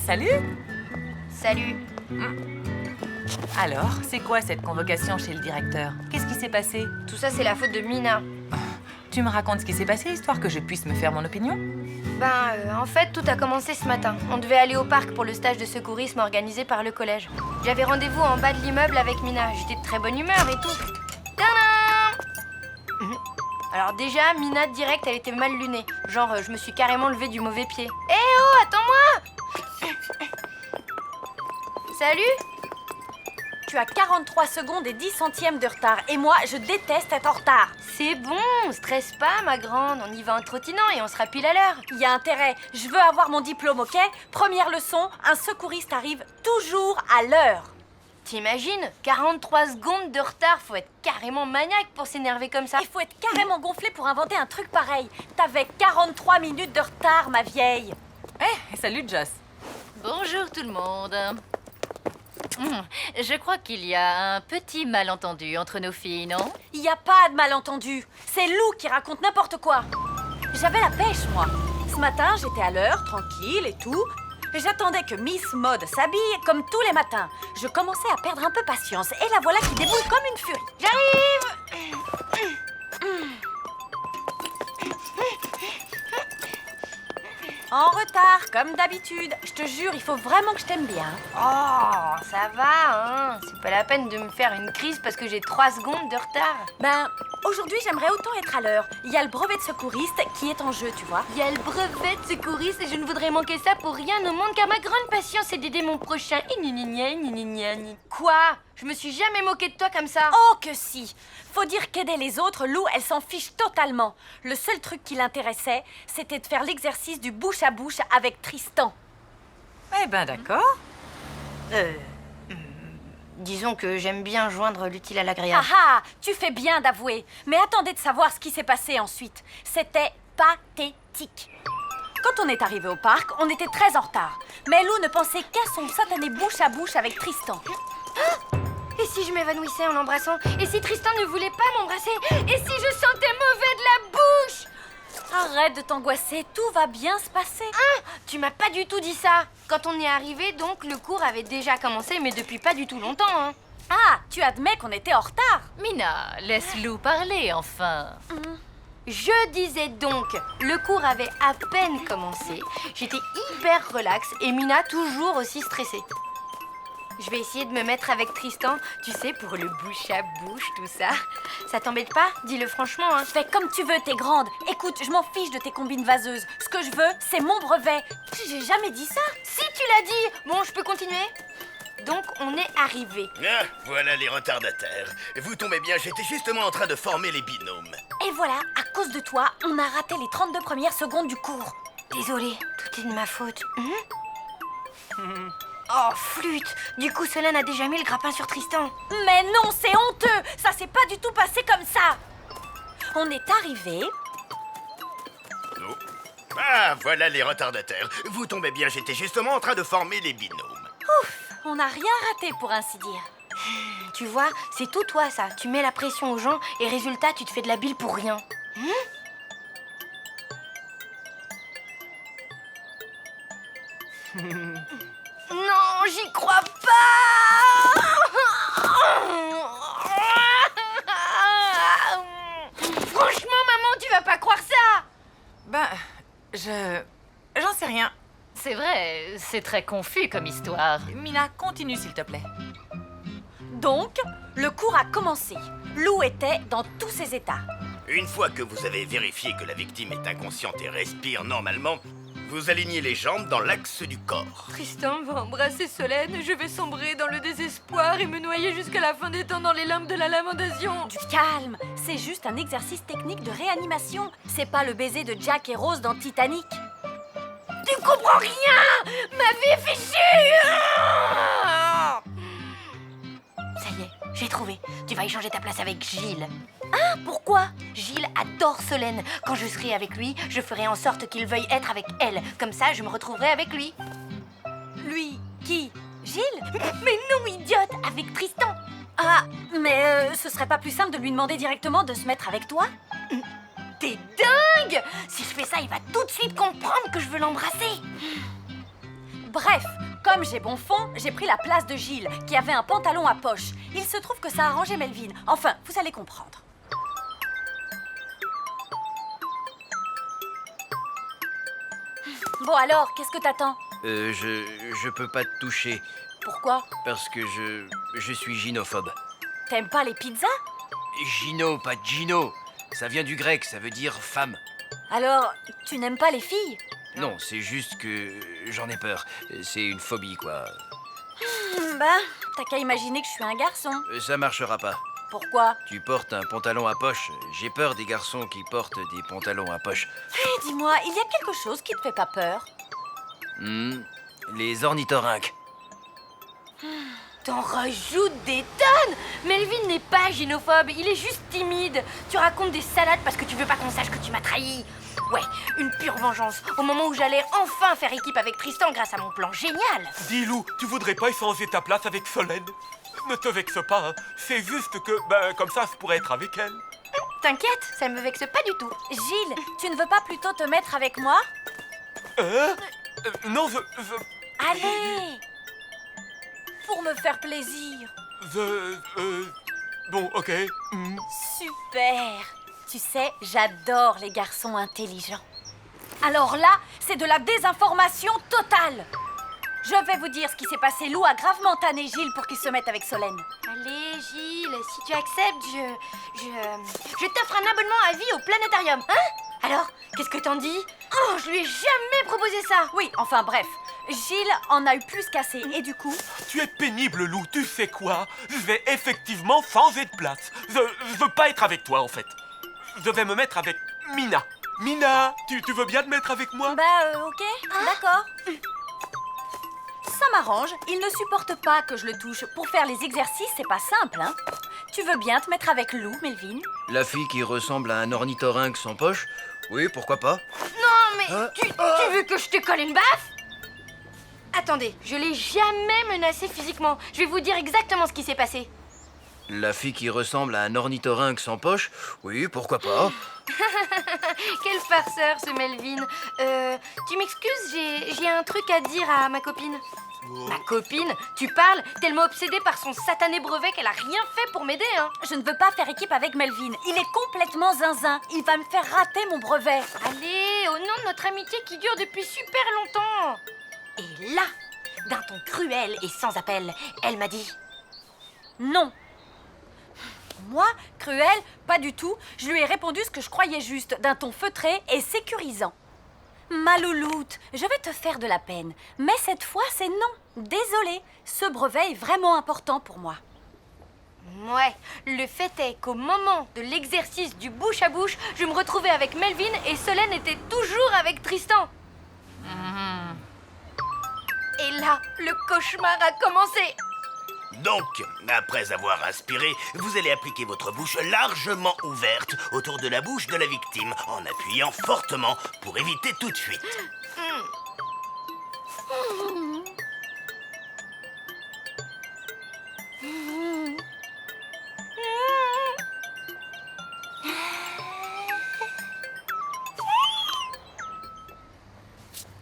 Salut! Salut. Alors, c'est quoi cette convocation chez le directeur? Qu'est-ce qui s'est passé? Tout ça, c'est la faute de Mina. Tu me racontes ce qui s'est passé, histoire que je puisse me faire mon opinion? En fait, tout a commencé ce matin. On devait aller au parc pour le stage de secourisme organisé par le collège. J'avais rendez-vous en bas de l'immeuble avec Mina. J'étais de très bonne humeur et tout. Tadam! Alors déjà, Mina, direct, elle était mal lunée. Genre, je me suis carrément levée du mauvais pied. Eh oh, attends-moi! Salut? Tu as 43 secondes et 10 centièmes de retard. Et moi, je déteste être en retard. C'est bon, stresse pas, ma grande. On y va en trottinant et on sera pile à l'heure. Il y a intérêt. Je veux avoir mon diplôme, ok? Première leçon, un secouriste arrive toujours à l'heure. T'imagines? 43 secondes de retard, faut être carrément maniaque pour s'énerver comme ça. Il faut être carrément gonflé pour inventer un truc pareil. T'avais 43 minutes de retard, ma vieille. Salut Joss. Bonjour tout le monde. Je crois qu'il y a un petit malentendu entre nos filles, non? Il n'y a pas de malentendu. C'est Lou qui raconte n'importe quoi. J'avais la pêche, moi. Ce matin, j'étais à l'heure, tranquille et tout. J'attendais que Miss Mode s'habille comme tous les matins. Je commençais à perdre un peu patience. Et la voilà qui déboule comme une furie. J'arrive! En retard, comme d'habitude. Je te jure, il faut vraiment que je t'aime bien. Oh, ça va, hein. C'est pas la peine de me faire une crise parce que j'ai 3 secondes de retard. Aujourd'hui, j'aimerais autant être à l'heure. Il y a le brevet de secouriste qui est en jeu, tu vois. Il y a le brevet de secouriste et je ne voudrais manquer ça pour rien au monde car ma grande passion c'est d'aider mon prochain. Quoi? Je me suis jamais moquée de toi comme ça. Oh que si! Faut dire qu'aider les autres, Lou, elle s'en fiche totalement. Le seul truc qui l'intéressait, c'était de faire l'exercice du bouche à bouche avec Tristan. Eh ben d'accord. Disons que j'aime bien joindre l'utile à l'agréable. Ah ah! Tu fais bien d'avouer. Mais attendez de savoir ce qui s'est passé ensuite. C'était pathétique. Quand on est arrivé au parc, on était très en retard. Mais Lou ne pensait qu'à son satané bouche à bouche avec Tristan. Et si je m'évanouissais en l'embrassant? Et si Tristan ne voulait pas m'embrasser? Et si je sentais mauvais de la bouche? Arrête de t'angoisser, tout va bien se passer. Tu m'as pas du tout dit ça. Quand on est arrivé, donc, le cours avait déjà commencé, mais depuis pas du tout longtemps, hein. Ah, tu admets qu'on était en retard. Mina, laisse Lou parler, enfin. Je disais donc, le cours avait à peine commencé. J'étais hyper relax et Mina toujours aussi stressée. Je vais essayer de me mettre avec Tristan, tu sais, pour le bouche à bouche, tout ça. Ça t'embête pas? Dis-le franchement, hein. Fais comme tu veux, t'es grande. Écoute, je m'en fiche de tes combines vaseuses. Ce que je veux, c'est mon brevet. J'ai jamais dit ça. Si tu l'as dit! Bon, je peux continuer? Donc, on est arrivé. Ah, voilà les retardataires. Vous tombez bien, j'étais justement en train de former les binômes. Et voilà, à cause de toi, on a raté les 32 premières secondes du cours. Désolée, tout est de ma faute. Oh, flûte! Du coup, Solène a déjà mis le grappin sur Tristan. Mais non, c'est honteux. Ça s'est pas du tout passé comme ça. On est arrivé. Oh. Ah, voilà les retardataires. Vous tombez bien, j'étais justement en train de former les binômes. On n'a rien raté, pour ainsi dire. Tu vois, c'est tout toi, ça. Tu mets la pression aux gens et résultat, tu te fais de la bile pour rien. Non, j'y crois pas! Franchement, maman, tu vas pas croire ça! J'en sais rien. C'est vrai, c'est très confus comme histoire. Mina, continue s'il te plaît. Donc, le cours a commencé. Lou était dans tous ses états. Une fois que vous avez vérifié que la victime est inconsciente et respire normalement, vous alignez les jambes dans l'axe du corps. Tristan va embrasser Solène, je vais sombrer dans le désespoir et me noyer jusqu'à la fin des temps dans les limbes de la lamentation. Du calme, c'est juste un exercice technique de réanimation. C'est pas le baiser de Jack et Rose dans Titanic. Tu comprends rien! Ma vie est fichue! Ça y est, j'ai trouvé. Tu vas échanger ta place avec Gilles. Ah, pourquoi? Gilles adore Solène. Quand je serai avec lui, je ferai en sorte qu'il veuille être avec elle. Comme ça, je me retrouverai avec lui. Lui, qui? Gilles? Mais non, idiote! Avec Tristan! Ah, mais ce serait pas plus simple de lui demander directement de se mettre avec toi? T'es dingue! Si je fais ça, il va tout de suite comprendre que je veux l'embrasser. Bref, comme j'ai bon fond, j'ai pris la place de Gilles, qui avait un pantalon à poche. Il se trouve que ça a arrangé Melvin. Enfin, vous allez comprendre. Bon alors, qu'est-ce que t'attends? Je peux pas te toucher Pourquoi? parce que je suis gynophobe. T'aimes pas les pizzas? Gino, pas Gino. Ça vient du grec, ça veut dire femme. Alors, tu n'aimes pas les filles? Non, c'est juste que j'en ai peur. C'est une phobie, quoi. Bah, t'as qu'à imaginer que je suis un garçon. Ça marchera pas. Pourquoi? Tu portes un pantalon à poche. J'ai peur des garçons qui portent des pantalons à poche. Dis-moi, il y a quelque chose qui te fait pas peur? Les ornithorynques. T'en rajoutes des tonnes. Melvin n'est pas gynophobe, il est juste timide. Tu racontes des salades parce que tu veux pas qu'on sache que tu m'as trahi. Ouais, une pure vengeance. Au moment où j'allais enfin faire équipe avec Tristan grâce à mon plan génial. Dis Lou, tu voudrais pas échanger ta place avec Solène? Ne te vexe pas, hein. C'est juste que, comme ça, je pourrais être avec elle. T'inquiète, ça me vexe pas du tout. Gilles, tu ne veux pas plutôt te mettre avec moi? Non, Allez! Pour me faire plaisir. Bon, ok. Super! Tu sais, j'adore les garçons intelligents. Alors là, c'est de la désinformation totale. Je vais vous dire ce qui s'est passé. Lou a gravement tanné Gilles pour qu'il se mette avec Solène. Allez, Gilles, si tu acceptes, je t'offre un abonnement à vie au planétarium, hein? Alors, qu'est-ce que t'en dis? Oh, je lui ai jamais proposé ça. Oui, enfin bref. Gilles en a eu plus qu'assez et du coup... Tu es pénible, Lou, tu sais quoi? Je vais effectivement changer de place. Je veux pas être avec toi, en fait. Je vais me mettre avec Mina. Mina, tu veux bien te mettre avec moi? Ok, d'accord. Ça m'arrange, il ne supporte pas que je le touche. Pour faire les exercices, c'est pas simple, hein. Tu veux bien te mettre avec Lou, Melvin? La fille qui ressemble à un ornithorynque sans poche? Oui, pourquoi pas? Non, mais tu veux que je te colle une baffe? Attendez, je l'ai jamais menacé physiquement. Je vais vous dire exactement ce qui s'est passé. La fille qui ressemble à un ornithorynque sans poche? Oui, pourquoi pas? Quel farceur, ce Melvin. Tu m'excuses, j'ai un truc à dire à ma copine. Ma copine? Tu parles? Tellement obsédée par son satané brevet qu'elle a rien fait pour m'aider, hein. Je ne veux pas faire équipe avec Melvin. Il est complètement zinzin. Il va me faire rater mon brevet. Allez, au nom de notre amitié qui dure depuis super longtemps. Et là, d'un ton cruel et sans appel, elle m'a dit... Non. Moi, cruel, pas du tout. Je lui ai répondu ce que je croyais juste, d'un ton feutré et sécurisant. Ma louloute, je vais te faire de la peine. Mais cette fois, c'est non. Désolée, ce brevet est vraiment important pour moi. Ouais, le fait est qu'au moment de l'exercice du bouche à bouche, je me retrouvais avec Melvin et Solène était toujours avec Tristan. Et là, le cauchemar a commencé. Donc, après avoir inspiré, vous allez appliquer votre bouche largement ouverte autour de la bouche de la victime en appuyant fortement pour éviter toute fuite.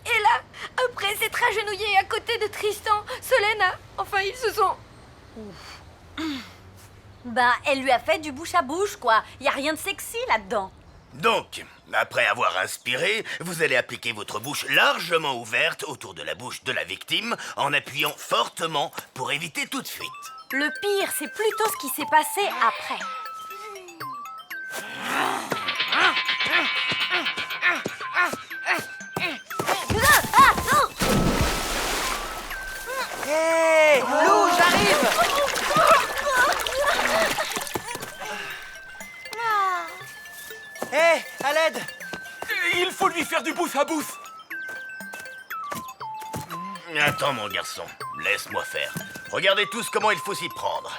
Et là, après s'être agenouillé à côté de Tristan, Solène a... Enfin, ils se sont... Ben, elle lui a fait du bouche à bouche, quoi. Y a rien de sexy là-dedans. Donc, après avoir inspiré, vous allez appliquer votre bouche largement ouverte autour de la bouche de la victime en appuyant fortement pour éviter toute fuite. Le pire, c'est plutôt ce qui s'est passé après. Hé Lou, j'arrive! Hé, à l'aide! Il faut lui faire du bouche à bouche. Attends, mon garçon, laisse-moi faire. Regardez tous comment il faut s'y prendre.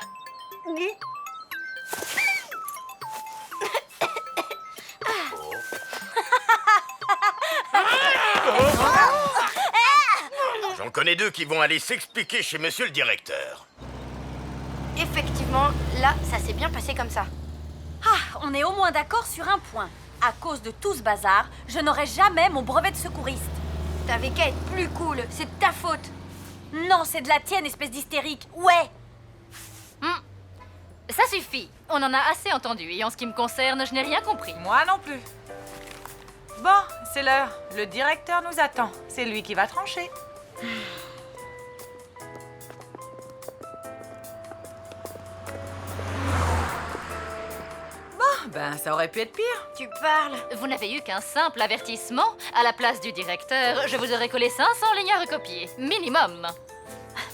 J'en connais deux qui vont aller s'expliquer chez monsieur le directeur. Effectivement, là, ça s'est bien passé comme ça. Ah, on est au moins d'accord sur un point. À cause de tout ce bazar, je n'aurai jamais mon brevet de secouriste. T'avais qu'à être plus cool, c'est de ta faute. Non, c'est de la tienne, espèce d'hystérique. Ouais. Ça suffit. On en a assez entendu. Et en ce qui me concerne, je n'ai rien compris. Moi non plus. Bon, c'est l'heure. Le directeur nous attend. C'est lui qui va trancher. Bon, ben ça aurait pu être pire. Tu parles. Vous n'avez eu qu'un simple avertissement. À la place du directeur, je vous aurais collé 500 lignes à recopier. Minimum.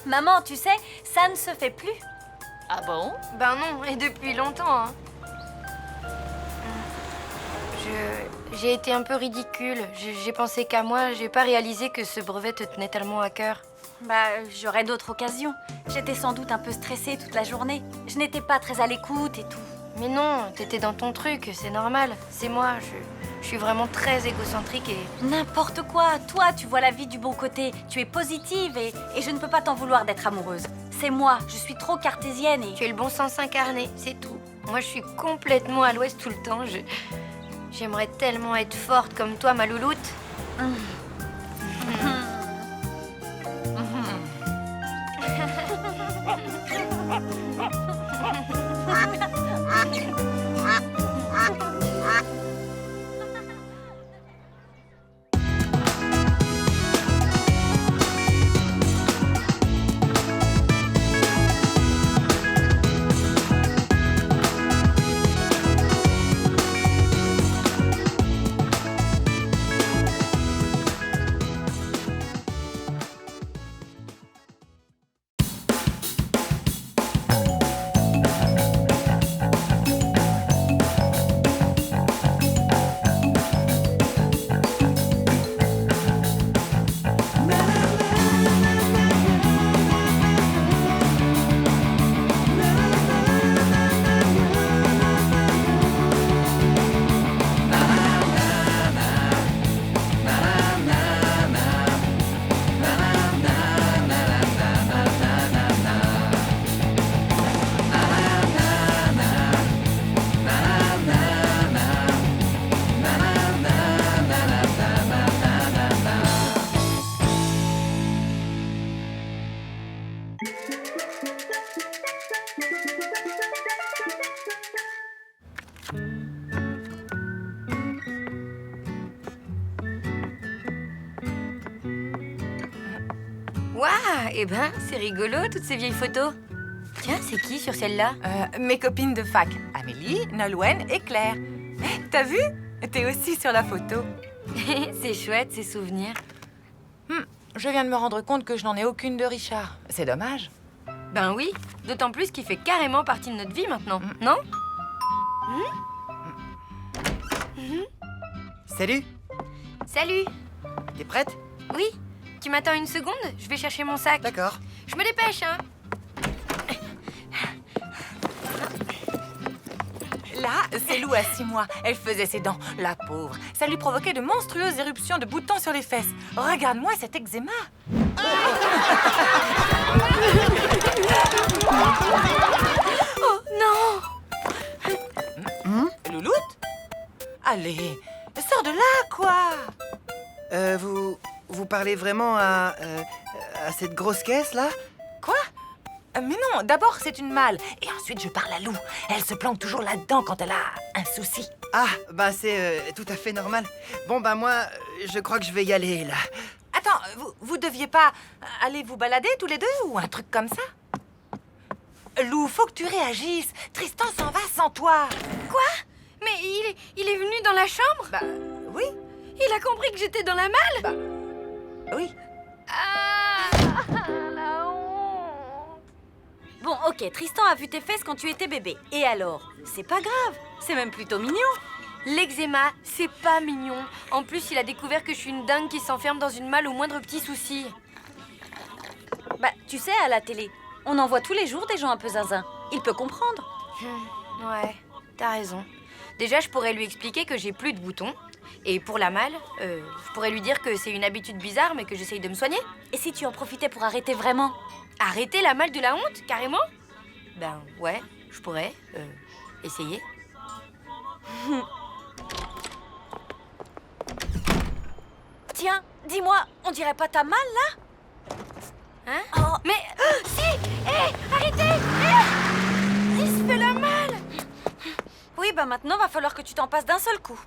Maman, tu sais, ça ne se fait plus. Ah bon? Ben non, et depuis longtemps, hein. J'ai été un peu ridicule. J'ai pensé qu'à moi, j'ai pas réalisé que ce brevet te tenait tellement à cœur. Bah, j'aurais d'autres occasions. J'étais sans doute un peu stressée toute la journée. Je n'étais pas très à l'écoute et tout. Mais non, t'étais dans ton truc, c'est normal. C'est moi, je suis vraiment très égocentrique et... N'importe quoi. Toi, tu vois la vie du bon côté. Tu es positive et je ne peux pas t'en vouloir d'être amoureuse. C'est moi. Je suis trop cartésienne et... Tu es le bon sens incarné, c'est tout. Moi, je suis complètement à l'ouest tout le temps. J'aimerais tellement être forte comme toi, ma louloute. Waouh, eh ben, c'est rigolo, toutes ces vieilles photos. Tiens, c'est qui sur celle-là? Mes copines de fac. Amélie, Nolwenn et Claire. T'as vu? T'es aussi sur la photo. C'est chouette, ces souvenirs. Je viens de me rendre compte que je n'en ai aucune de Richard. C'est dommage. Ben oui, d'autant plus qu'il fait carrément partie de notre vie maintenant, non? Salut, Salut. t'es prête? Oui, tu m'attends une seconde? Je vais chercher mon sac. D'accord. Je me dépêche, hein. Là, c'est Lou à 6 mois. Elle faisait ses dents, la pauvre. Ça lui provoquait de monstrueuses éruptions de boutons sur les fesses. Regarde-moi cet eczéma. Oh non! Louloute? Allez, sors de là, quoi. Vous parlez vraiment à cette grosse caisse, là? Quoi? Mais non, d'abord c'est une malle. Et ensuite je parle à Lou. Elle se planque toujours là-dedans quand elle a un souci. Ah, bah c'est tout à fait normal. Bon, bah moi, je crois que je vais y aller, là. Attends, vous deviez pas aller vous balader tous les deux ou un truc comme ça? Lou, faut que tu réagisses. Tristan s'en va sans toi. Quoi? Mais il est venu dans la chambre? Bah, oui, Il a compris que j'étais dans la malle? oui. Ah, la honte. Bon, ok, Tristan a vu tes fesses quand tu étais bébé. Et alors? C'est pas grave. C'est même plutôt mignon. L'eczéma, c'est pas mignon. En plus, il a découvert que je suis une dingue qui s'enferme dans une malle au moindre petit souci. Bah, tu sais, à la télé, on en voit tous les jours des gens un peu zinzin. Il peut comprendre. Ouais, t'as raison. Déjà, je pourrais lui expliquer que j'ai plus de boutons. Et pour la malle, je pourrais lui dire que c'est une habitude bizarre, mais que j'essaye de me soigner. Et si tu en profitais pour arrêter vraiment? Arrêter la malle de la honte, carrément? Ben ouais, je pourrais essayer. Tiens, dis-moi, on dirait pas ta malle, là? Hein? Oh. Mais... si! Hé! Arrêtez! Hé! Il se fait la malle! Oui, bah maintenant, va falloir que tu t'en passes d'un seul coup.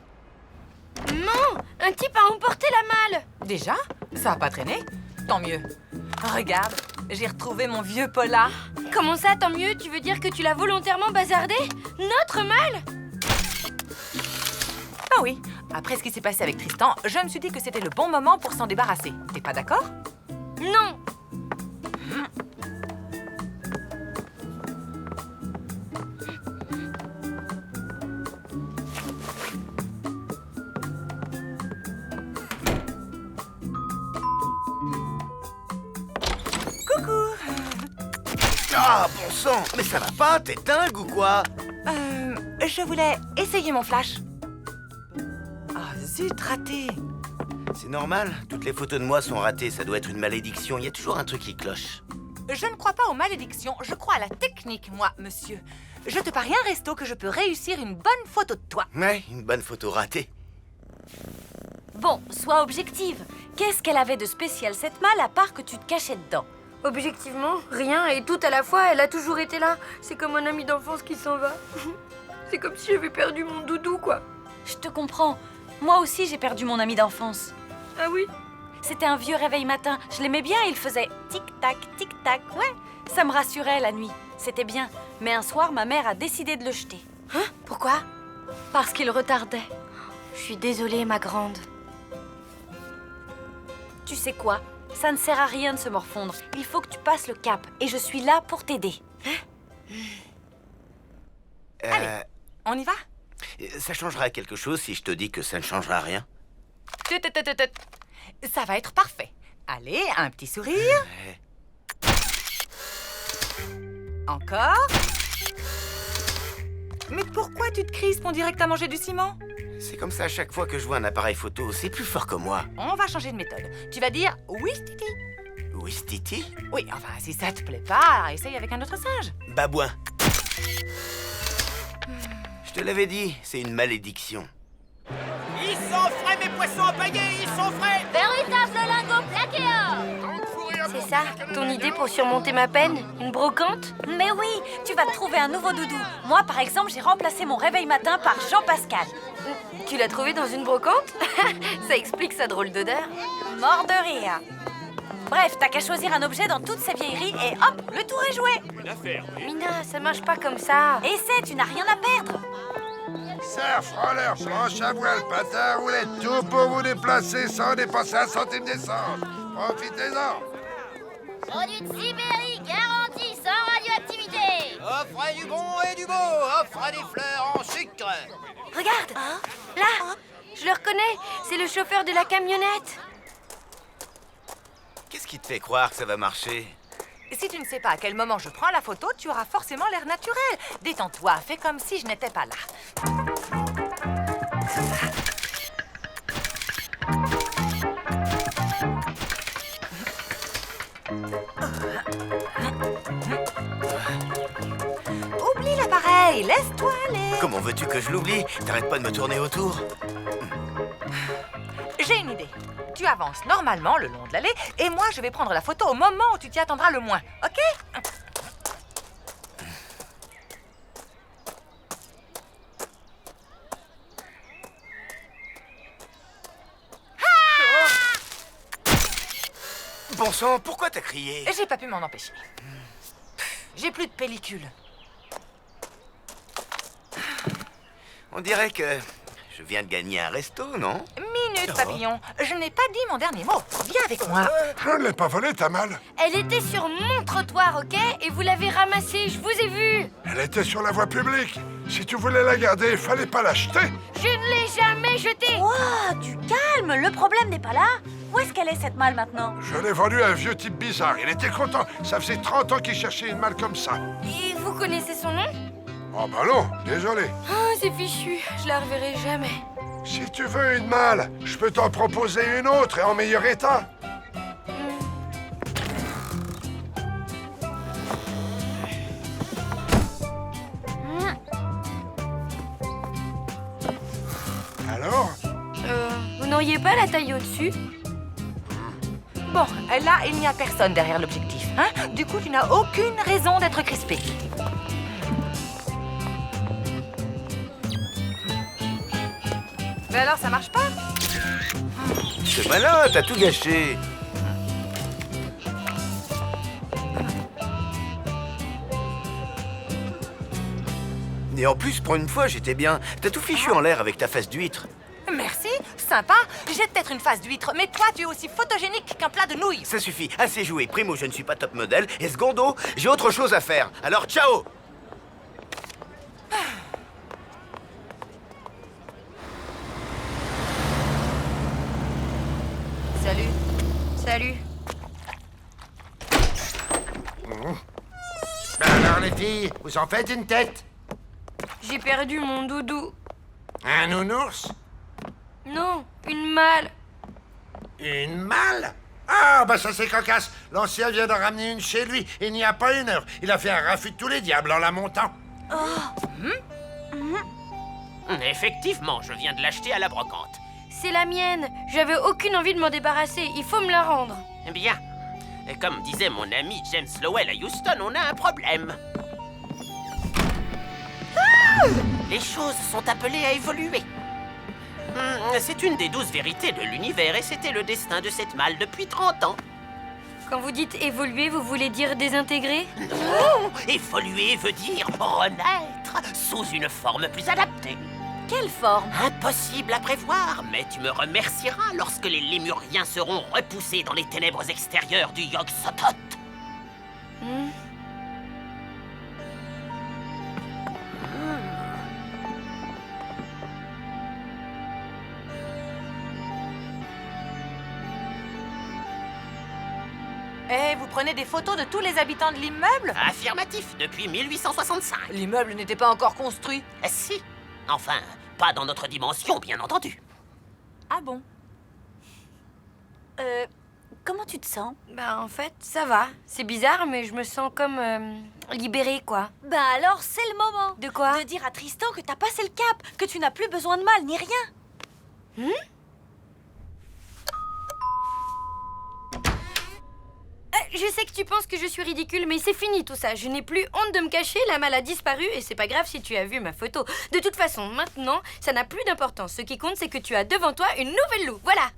Non! Un type a emporté la malle! Déjà? Ça a pas traîné? Tant mieux. Regarde, j'ai retrouvé mon vieux pola. Comment ça, tant mieux? Tu veux dire que tu l'as volontairement bazardé? Notre malle? Ah oui, après ce qui s'est passé avec Tristan, je me suis dit que c'était le bon moment pour s'en débarrasser. T'es pas d'accord? Non! Coucou! Ah, bon sang, mais ça va pas, t'es dingue ou quoi? Je voulais essayer mon flash. Ah, zut, raté. C'est normal, toutes les photos de moi sont ratées, ça doit être une malédiction, il y a toujours un truc qui cloche. Je ne crois pas aux malédictions, je crois à la technique, moi, monsieur. Je te parie un resto que je peux réussir une bonne photo de toi. Ouais, une bonne photo ratée. Bon, sois objective. Qu'est-ce qu'elle avait de spécial, cette malle, à part que tu te cachais dedans? Objectivement, rien et tout à la fois, elle a toujours été là. C'est comme un ami d'enfance qui s'en va. C'est comme si j'avais perdu mon doudou, quoi. Je te comprends. Moi aussi, j'ai perdu mon ami d'enfance. Ah oui? C'était un vieux réveil matin. Je l'aimais bien, il faisait tic-tac, tic-tac. Ouais, ça me rassurait la nuit. C'était bien. Mais un soir, ma mère a décidé de le jeter. Hein? Pourquoi? Parce qu'il retardait. Je suis désolée, ma grande. Tu sais quoi? Ça ne sert à rien de se morfondre. Il faut que tu passes le cap. Et je suis là pour t'aider. On y va? Ça changera quelque chose si je te dis que ça ne changera rien? Tut, tut, tut, tut. Ça va être parfait. Allez, un petit sourire. Encore. Mais pourquoi tu te crispes? On dirait que t'as mangé du ciment. C'est comme ça à chaque fois que je vois un appareil photo, c'est plus fort que moi. On va changer de méthode. Tu vas dire oui, Titi. Ouistiti? Oui, enfin, si ça te plaît pas, essaye avec un autre singe. Babouin. Je te l'avais dit, c'est une malédiction. Ils sont frais, mes poissons empaillés, ils sont frais! Véritable lingot plaqué or! C'est ça, ton idée pour surmonter ma peine? Une brocante? Mais oui, tu vas te trouver un nouveau doudou. Moi, par exemple, j'ai remplacé mon réveil matin par Jean-Pascal. Tu l'as trouvé dans une brocante? Ça explique sa drôle d'odeur. Mort de rire. Bref, t'as qu'à choisir un objet dans toutes ces vieilleries et hop, le tour est joué. Une affaire. Mina, ça marche pas comme ça. Essaie, tu n'as rien à perdre. Surf, roller, planche à voile, patin à roulette, tout pour vous déplacer sans dépenser un centime d'essence. Profitez-en. Produit de Sibérie garanti sans radioactivité! Offrez du bon et du beau, offrez des fleurs en sucre. Regarde, là, je le reconnais, c'est le chauffeur de la camionnette. Qu'est-ce qui te fait croire que ça va marcher? Si tu ne sais pas à quel moment je prends la photo, tu auras forcément l'air naturel. Détends-toi, fais comme si je n'étais pas là. Oublie l'appareil, laisse-toi aller. Comment veux-tu que je l'oublie? T'arrêtes pas de me tourner autour? J'ai une idée. Tu avances normalement le long de l'allée et moi je vais prendre la photo au moment où tu t'y attendras le moins, ok? Bon sang, pourquoi t'as crié? J'ai pas pu m'en empêcher. J'ai plus de pellicule. On dirait que je viens de gagner un resto, non? Minute, papillon. Je n'ai pas dit mon dernier mot. Viens avec moi. Je ne l'ai pas volé, ta malle. Elle était sur mon trottoir, ok? Et vous l'avez ramassée, je vous ai vu. Elle était sur la voie publique. Si tu voulais la garder, il fallait pas l'acheter. Je ne l'ai jamais jetée. Wow, du calme, le problème n'est pas là. Où est-ce qu'elle est, cette malle, maintenant? Je l'ai vendue à un vieux type bizarre. Il était content. Ça faisait 30 ans qu'il cherchait une malle comme ça. Et vous connaissez son nom? Oh bah non, désolé. Ah, c'est fichu, je la reverrai jamais. Si tu veux une malle, je peux t'en proposer une autre et en meilleur état. Alors? Vous n'auriez pas la taille au-dessus? Bon, là, il n'y a personne derrière l'objectif. Hein? Du coup, tu n'as aucune raison d'être crispé. Mais alors, ça marche pas? C'est malin, t'as tout gâché. Et en plus, pour une fois, j'étais bien. T'as tout fichu en l'air avec ta face d'huître. Merci, sympa. J'ai peut-être une face d'huître, mais toi, tu es aussi photogénique qu'un plat de nouilles. Ça suffit, assez joué. Primo, je ne suis pas top modèle. Et secondo, j'ai autre chose à faire. Alors, ciao! Salut. Salut. Ben alors les filles, vous en faites une tête? J'ai perdu mon doudou. Un nounours? Non, une malle. Une malle? Ah, bah ça c'est cocasse. L'ancien vient de ramener une chez lui, il n'y a pas une heure. Il a fait un raffut de tous les diables en la montant. Effectivement, je viens de l'acheter à la brocante. C'est la mienne. J'avais aucune envie de m'en débarrasser. Il faut me la rendre. Bien. Et comme disait mon ami James Lowell à Houston, on a un problème. Les choses sont appelées à évoluer. C'est une des 12 vérités de l'univers et c'était le destin de cette malle depuis 30 ans. Quand vous dites évoluer, vous voulez dire désintégrer? Non, évoluer veut dire renaître sous une forme plus adaptée. Quelle forme? Impossible à prévoir, mais tu me remercieras lorsque les lémuriens seront repoussés dans les ténèbres extérieures du Yog-Sothoth. Eh, vous prenez des photos de tous les habitants de l'immeuble? Affirmatif, depuis 1865. L'immeuble n'était pas encore construit. Si. Enfin, pas dans notre dimension, bien entendu. Ah bon? Comment tu te sens? Bah en fait, ça va. C'est bizarre, mais je me sens comme libérée, quoi. Ben alors, c'est le moment. De quoi? De dire à Tristan que t'as passé le cap, que tu n'as plus besoin de mal ni rien. Je sais que tu penses que je suis ridicule, mais c'est fini tout ça. Je n'ai plus honte de me cacher, la malle a disparu et c'est pas grave si tu as vu ma photo. De toute façon, maintenant, ça n'a plus d'importance. Ce qui compte, c'est que tu as devant toi une nouvelle Lou. Voilà.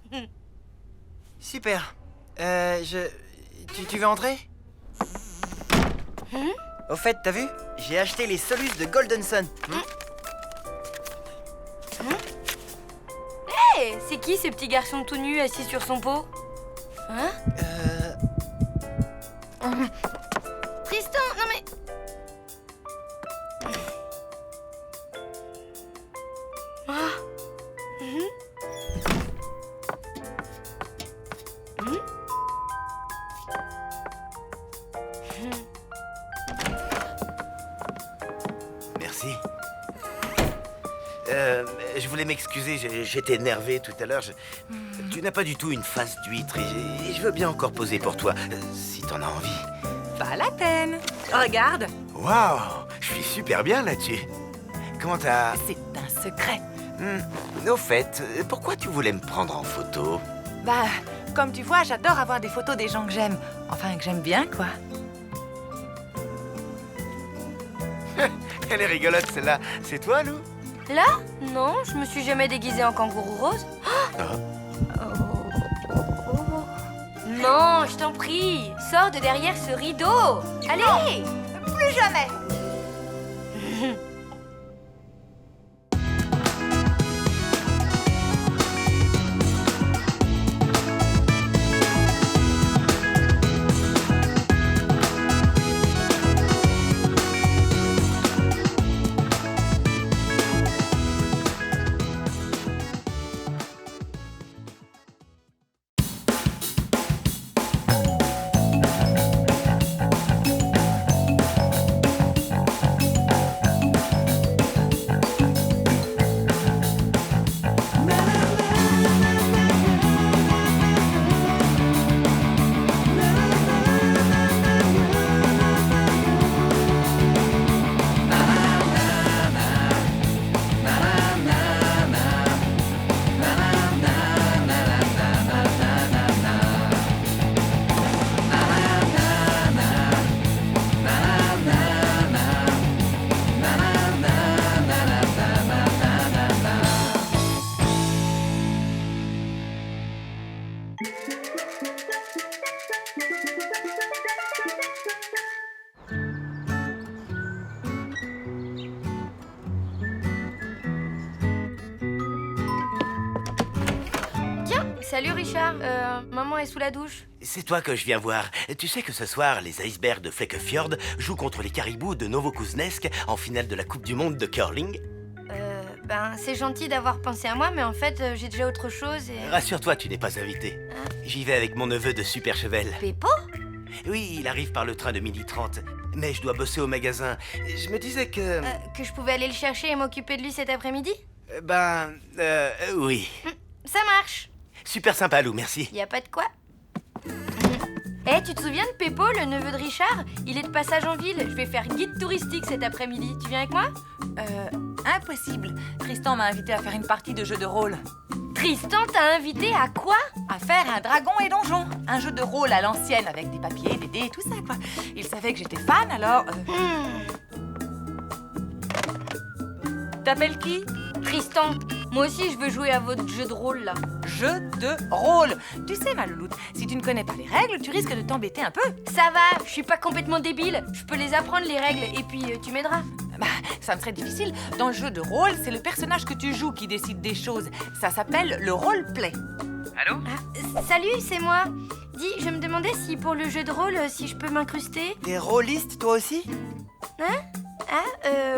Super. Tu veux entrer? Au fait, t'as vu? J'ai acheté les Solus de Golden Sun. Hé, c'est qui ce petit garçon tout nu assis sur son pot? Hein? Tristan, non mais... Merci. Je voulais m'excuser, j'étais énervé tout à l'heure. Tu n'as pas du tout une face d'huître et je veux bien encore poser pour toi, si t'en as envie. Pas la peine. Regarde, Waouh, je suis super bien là-dessus. Comment t'as... c'est un secret. Au fait, pourquoi tu voulais me prendre en photo? Bah, comme tu vois, j'adore avoir des photos des gens que j'aime. Enfin, que j'aime bien, quoi. Elle est rigolote celle-là. C'est toi, Lou? Là? Non, je me suis jamais déguisée en kangourou rose. Non, je t'en prie, sors de derrière ce rideau. Allez! Plus jamais. Salut Richard, maman est sous la douche. C'est toi que je viens voir. Tu sais que ce soir, les icebergs de Flekkefjord jouent contre les caribous de Novokuznesk en finale de la Coupe du Monde de curling? C'est gentil d'avoir pensé à moi, mais en fait, j'ai déjà autre chose et... Rassure-toi, tu n'es pas invité. J'y vais avec mon neveu de Super Chevel. Peppo? Oui, il arrive par le train de 12h30. Mais je dois bosser au magasin. Je me disais que... Que je pouvais aller le chercher et m'occuper de lui cet après-midi? Oui. Ça marche. Super sympa, Lou, merci. Y a pas de quoi. Tu te souviens de Peppo, le neveu de Richard? Il est de passage en ville. Je vais faire guide touristique cet après-midi. Tu viens avec moi? Impossible. Tristan m'a invité à faire une partie de jeu de rôle. Tristan t'a invité à quoi? À faire un dragon et donjon. Un jeu de rôle à l'ancienne avec des papiers, des dés et tout ça, quoi. Il savait que j'étais fan, alors... T'appelles qui? Tristan. Moi aussi, je veux jouer à votre jeu de rôle, là. Jeu de rôle. Tu sais, ma louloute, si tu ne connais pas les règles, tu risques de t'embêter un peu. Ça va, je suis pas complètement débile. Je peux les apprendre, les règles, et puis tu m'aideras. Ça me serait difficile. Dans le jeu de rôle, c'est le personnage que tu joues qui décide des choses. Ça s'appelle le roleplay. Allô? Salut, c'est moi. Dis, je me demandais si pour le jeu de rôle, si je peux m'incruster. T'es rôliste, toi aussi?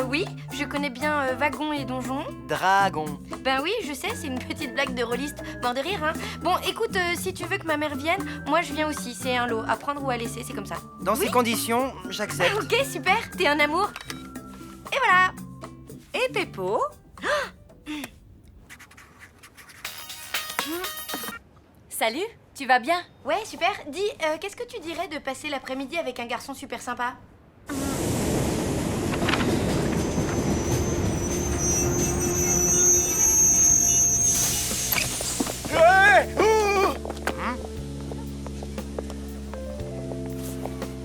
Oui, je connais bien Wagon et Donjon. Dragon. Ben oui, je sais, c'est une petite blague de rôliste. Mort de rire, hein. Bon, écoute, si tu veux que ma mère vienne, moi je viens aussi. C'est un lot, à prendre ou à laisser, c'est comme ça. Dans ces conditions, j'accepte. Ok, super, t'es un amour. Et voilà. Et Peppo? Salut, tu vas bien? Ouais, super. Dis, qu'est-ce que tu dirais de passer l'après-midi avec un garçon super sympa?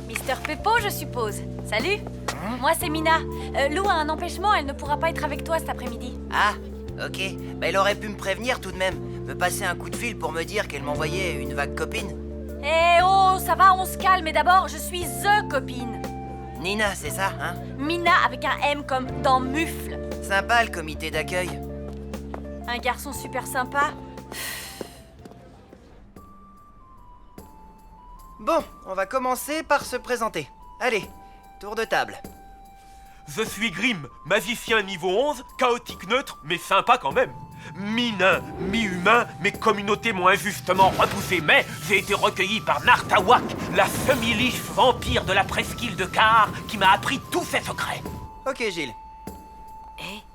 Mister Peppo, je suppose. Salut. Moi, c'est Mina. Lou a un empêchement, elle ne pourra pas être avec toi cet après-midi. Ah, ok. Il aurait pu me prévenir tout de même. Me passer un coup de fil pour me dire qu'elle m'envoyait une vague copine. Eh oh, ça va, on se calme. Et d'abord, je suis THE copine. Nina, c'est ça, hein? Mina avec un M comme dans mufle. Sympa le comité d'accueil. Un garçon super sympa. Bon, on va commencer par se présenter. Allez, tour de table. Je suis Grim, magicien niveau 11, chaotique neutre, mais sympa quand même. Mi-nain, mi-humain, mes communautés m'ont injustement repoussé, mais j'ai été recueilli par Nartawak, la semi-liche vampire de la presqu'île de Khar, qui m'a appris tous ses secrets. Ok, Gilles.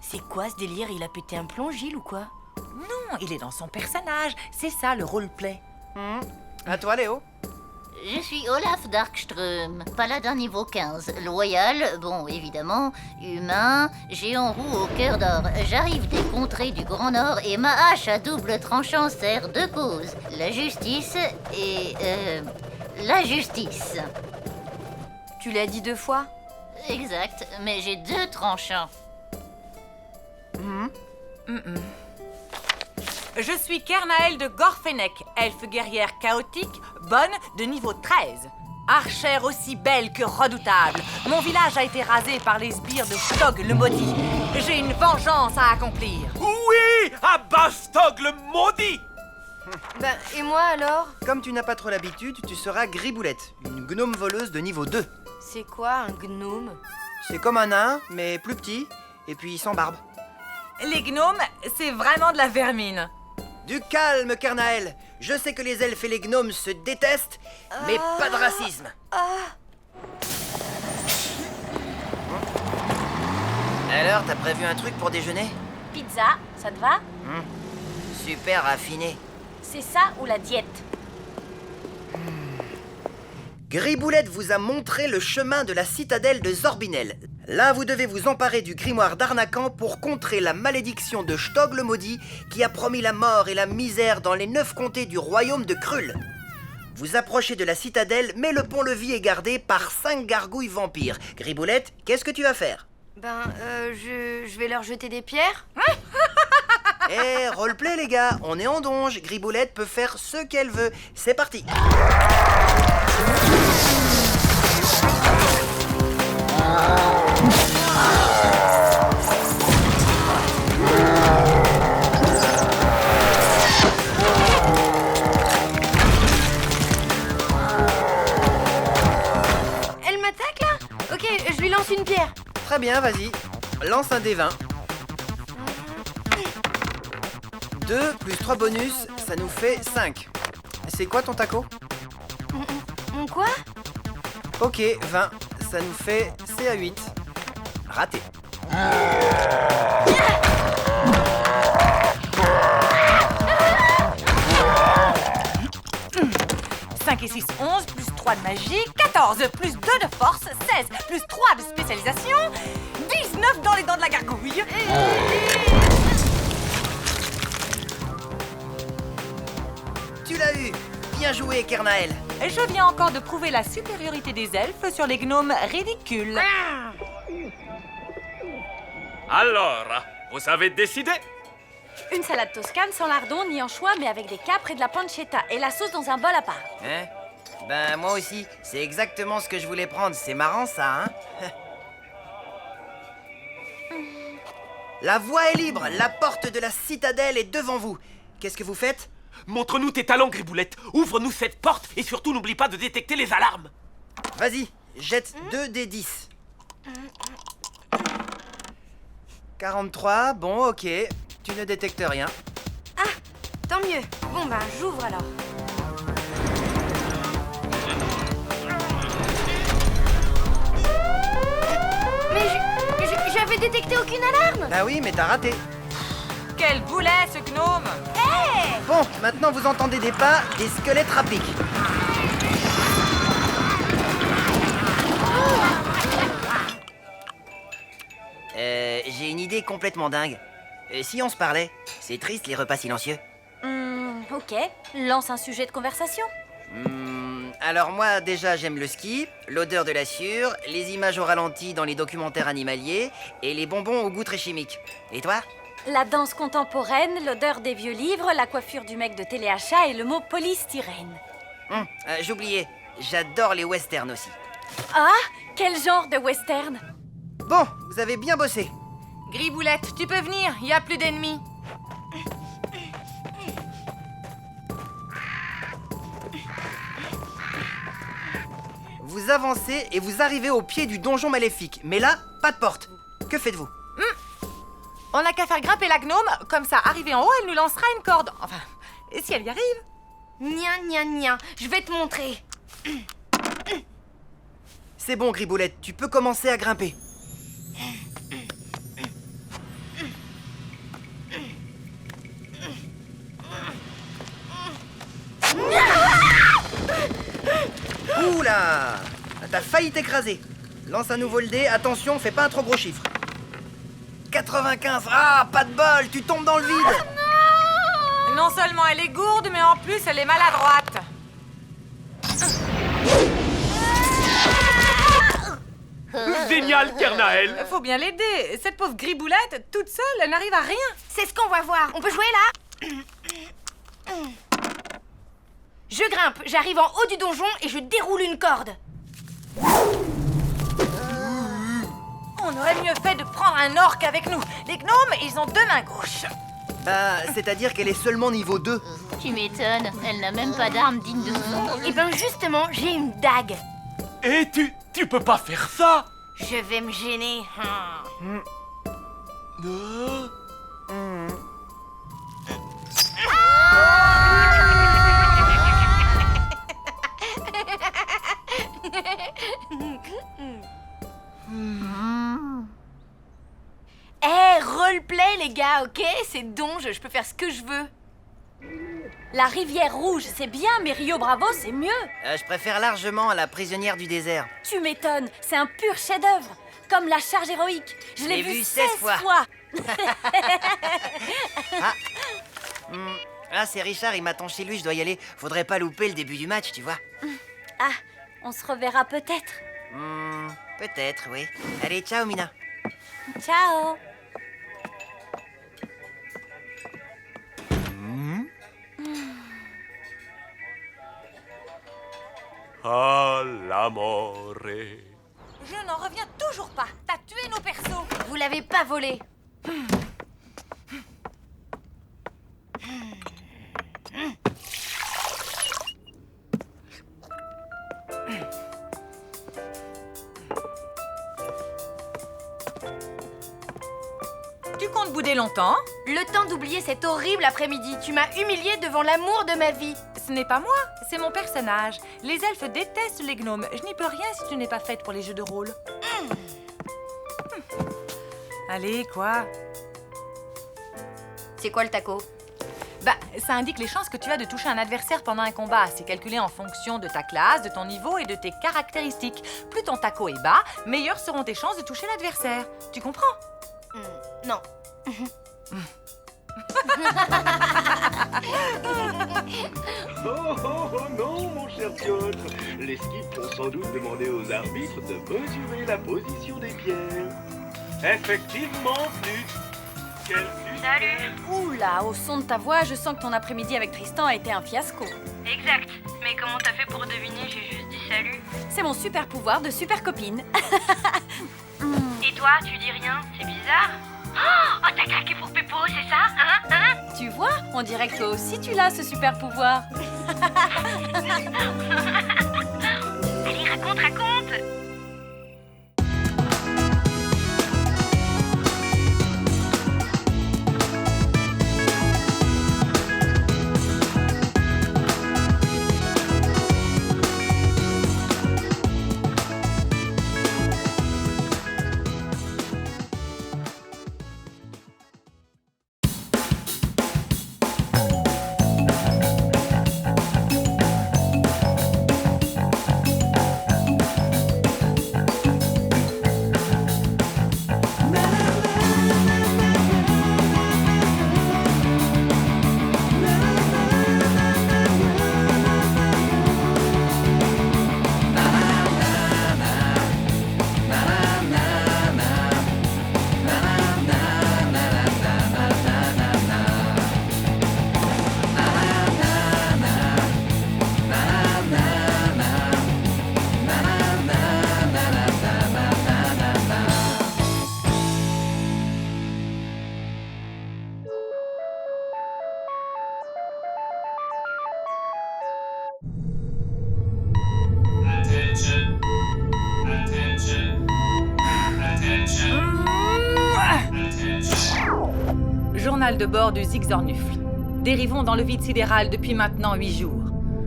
C'est quoi ce délire? Il a pété un plomb, Gilles, ou quoi? Non, il est dans son personnage. C'est ça, le roleplay. À toi, Léo. Je suis Olaf Darkström, paladin niveau 15, loyal, bon évidemment, humain, géant roux au cœur d'or. J'arrive des contrées du Grand Nord et ma hache à double tranchant sert deux causes, la justice et... la justice. Tu l'as dit 2 fois? Exact, mais j'ai 2 tranchants. Je suis Kernael de Gorfennek, elfe guerrière chaotique, bonne de niveau 13. Archère aussi belle que redoutable. Mon village a été rasé par les sbires de Stog le maudit. J'ai une vengeance à accomplir. Oui, à Bastog le maudit. Et moi alors? Comme tu n'as pas trop l'habitude, tu seras Griboulette, une gnome voleuse de niveau 2. C'est quoi un gnome? C'est comme un nain, mais plus petit, et puis sans barbe. Les gnomes, c'est vraiment de la vermine. Du calme, Kernael. Je sais que les elfes et les gnomes se détestent, mais pas de racisme. Alors, t'as prévu un truc pour déjeuner? Pizza, ça te va? Super raffiné. C'est ça ou la diète? Griboulette vous a montré le chemin de la citadelle de Zorbinel. Là, vous devez vous emparer du grimoire d'Arnacan pour contrer la malédiction de Stog le maudit qui a promis la mort et la misère dans les 9 comtés du royaume de Krull. Vous approchez de la citadelle, mais le pont-levis est gardé par 5 gargouilles vampires. Griboulette, qu'est-ce que tu vas faire? Je vais leur jeter des pierres. Roleplay les gars, on est en donge. Griboulette peut faire ce qu'elle veut. C'est parti. Très bien, vas-y. Lance un D20. 2 plus 3 bonus, ça nous fait 5. C'est quoi ton taco? Mon quoi? Ok, 20. Ça nous fait CA8. Raté. 5 et 6, 11, plus 3 de magie, 14, plus 2 de force, 16, plus 3 de spécialisation, 19 dans les dents de la gargouille. Tu l'as eu. Bien joué, Kernael. Je viens encore de prouver la supériorité des elfes sur les gnomes ridicules. Alors, vous avez décidé? Une salade toscane sans lardon ni anchois, mais avec des capres et de la pancetta. Et la sauce dans un bol à part. Hein? Ben, moi aussi. C'est exactement ce que je voulais prendre. C'est marrant, ça, hein? La voie est libre. La porte de la citadelle est devant vous. Qu'est-ce que vous faites? Montre-nous tes talents, Griboulette. Ouvre-nous cette porte et surtout n'oublie pas de détecter les alarmes. Vas-y, jette 2 des 10. 43, bon, ok. Tu ne détectes rien. Ah, tant mieux. Bon ben, j'ouvre alors. Mais j'avais détecté aucune alarme. Bah oui, mais t'as raté. Quel boulet, ce gnome! Bon, maintenant vous entendez des pas, des squelettes rappliques. J'ai une idée complètement dingue. Si on se parlait? C'est triste les repas silencieux. Ok, lance un sujet de conversation. Alors moi déjà j'aime le ski, l'odeur de la sciure, les images au ralenti dans les documentaires animaliers et les bonbons au goût très chimique. Et toi? La danse contemporaine, l'odeur des vieux livres, la coiffure du mec de téléachat et le mot polystyrène. J'oubliais, j'adore les westerns aussi. Ah, quel genre de western? Bon, vous avez bien bossé. Griboulette, tu peux venir, il n'y a plus d'ennemis. Vous avancez et vous arrivez au pied du donjon maléfique. Mais là, pas de porte. Que faites-vous? On n'a qu'à faire grimper la gnome, comme ça, arrivée en haut, elle nous lancera une corde. Enfin, et si elle y arrive? Nia, je vais te montrer. C'est bon, Griboulette, tu peux commencer à grimper. Oula! T'as failli t'écraser. Lance à nouveau le dé, attention, fais pas un trop gros chiffre. 95, ah, pas de bol, tu tombes dans le vide. Non seulement elle est gourde, mais en plus elle est maladroite. Génial, Kernael. Faut bien l'aider. Cette pauvre Griboulette, toute seule, elle n'arrive à rien. C'est ce qu'on va voir. On peut jouer là? Je grimpe, j'arrive en haut du donjon et je déroule une corde. On aurait mieux fait de prendre un orc avec nous. Les gnomes, ils ont 2 mains gauches. Bah, c'est-à-dire qu'elle est seulement niveau 2. Tu m'étonnes, elle n'a même pas d'arme digne de son nom. Et ben justement, j'ai une dague. Et tu peux pas faire ça. Je vais me gêner. Roleplay les gars, ok? C'est donge, je peux faire ce que je veux. La rivière rouge, c'est bien, mais Rio Bravo, c'est mieux. Je préfère largement à la prisonnière du désert. Tu m'étonnes, c'est un pur chef-d'œuvre. Comme la charge héroïque. Je l'ai vu 16 fois. Ah, c'est Richard, il m'attend chez lui, je dois y aller. Faudrait pas louper le début du match, tu vois. Ah, on se reverra peut-être. Peut-être, oui. Allez, ciao, Mina. Ciao. Ah, l'amore. Je n'en reviens toujours pas. T'as tué nos persos. Vous l'avez pas volé. longtemps? Le temps d'oublier cet horrible après-midi. Tu m'as humiliée devant l'amour de ma vie. Ce n'est pas moi, c'est mon personnage. Les elfes détestent les gnomes. Je n'y peux rien si tu n'es pas faite pour les jeux de rôle. Allez, quoi? C'est quoi le taco? Bah, ça indique les chances que tu as de toucher un adversaire pendant un combat. C'est calculé en fonction de ta classe, de ton niveau et de tes caractéristiques. Plus ton taco est bas, meilleures seront tes chances de toucher l'adversaire. Tu comprends? Non. Oh non, mon cher Piotr. Les skips vont sans doute demander aux arbitres de mesurer la position des pierres. Effectivement, Knut. Quel fut... Salut. Oula, au son de ta voix, je sens que ton après-midi avec Tristan a été un fiasco. Exact. Mais comment t'as fait pour deviner? J'ai juste dit salut. C'est mon super pouvoir de super copine. Et toi, tu dis rien? C'est bizarre. Oh, t'as craqué pour Peppo, c'est ça? Hein? Tu vois, on dirait que toi aussi tu l'as, ce super pouvoir. Allez, raconte. Journal de bord du Zigzornufl. Dérivons dans le vide sidéral depuis maintenant 8 jours.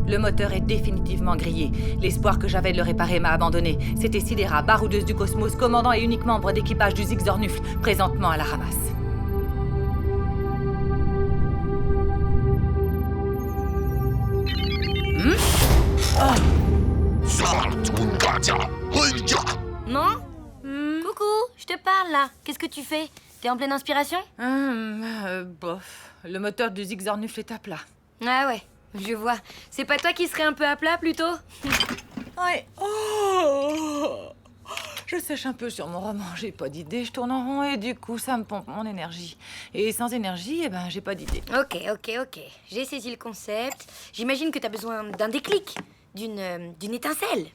Le moteur est définitivement grillé. L'espoir que j'avais de le réparer m'a abandonné. C'était Sidera, baroudeuse du cosmos, commandant et unique membre d'équipage du Zigzornufl, présentement à la ramasse. Non? Coucou, je te parle là. Qu'est-ce que tu fais? T'es en pleine inspiration? Bof. Le moteur du Zigzornufl est à plat. Ah ouais, je vois. C'est pas toi qui serais un peu à plat plutôt? Ouais. Oh, je sèche un peu sur mon roman, j'ai pas d'idée, je tourne en rond et du coup ça me pompe mon énergie. Et sans énergie, j'ai pas d'idée. Ok. J'ai saisi le concept. J'imagine que t'as besoin d'un déclic, d'une étincelle.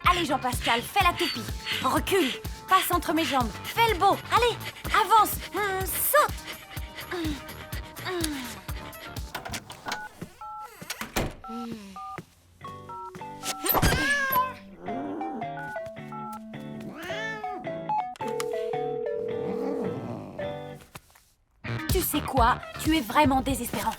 Allez Jean-Pascal, fais la toupie. Recule, passe entre mes jambes, fais le beau. Allez, avance, saute. Tu sais quoi? Tu es vraiment désespérant.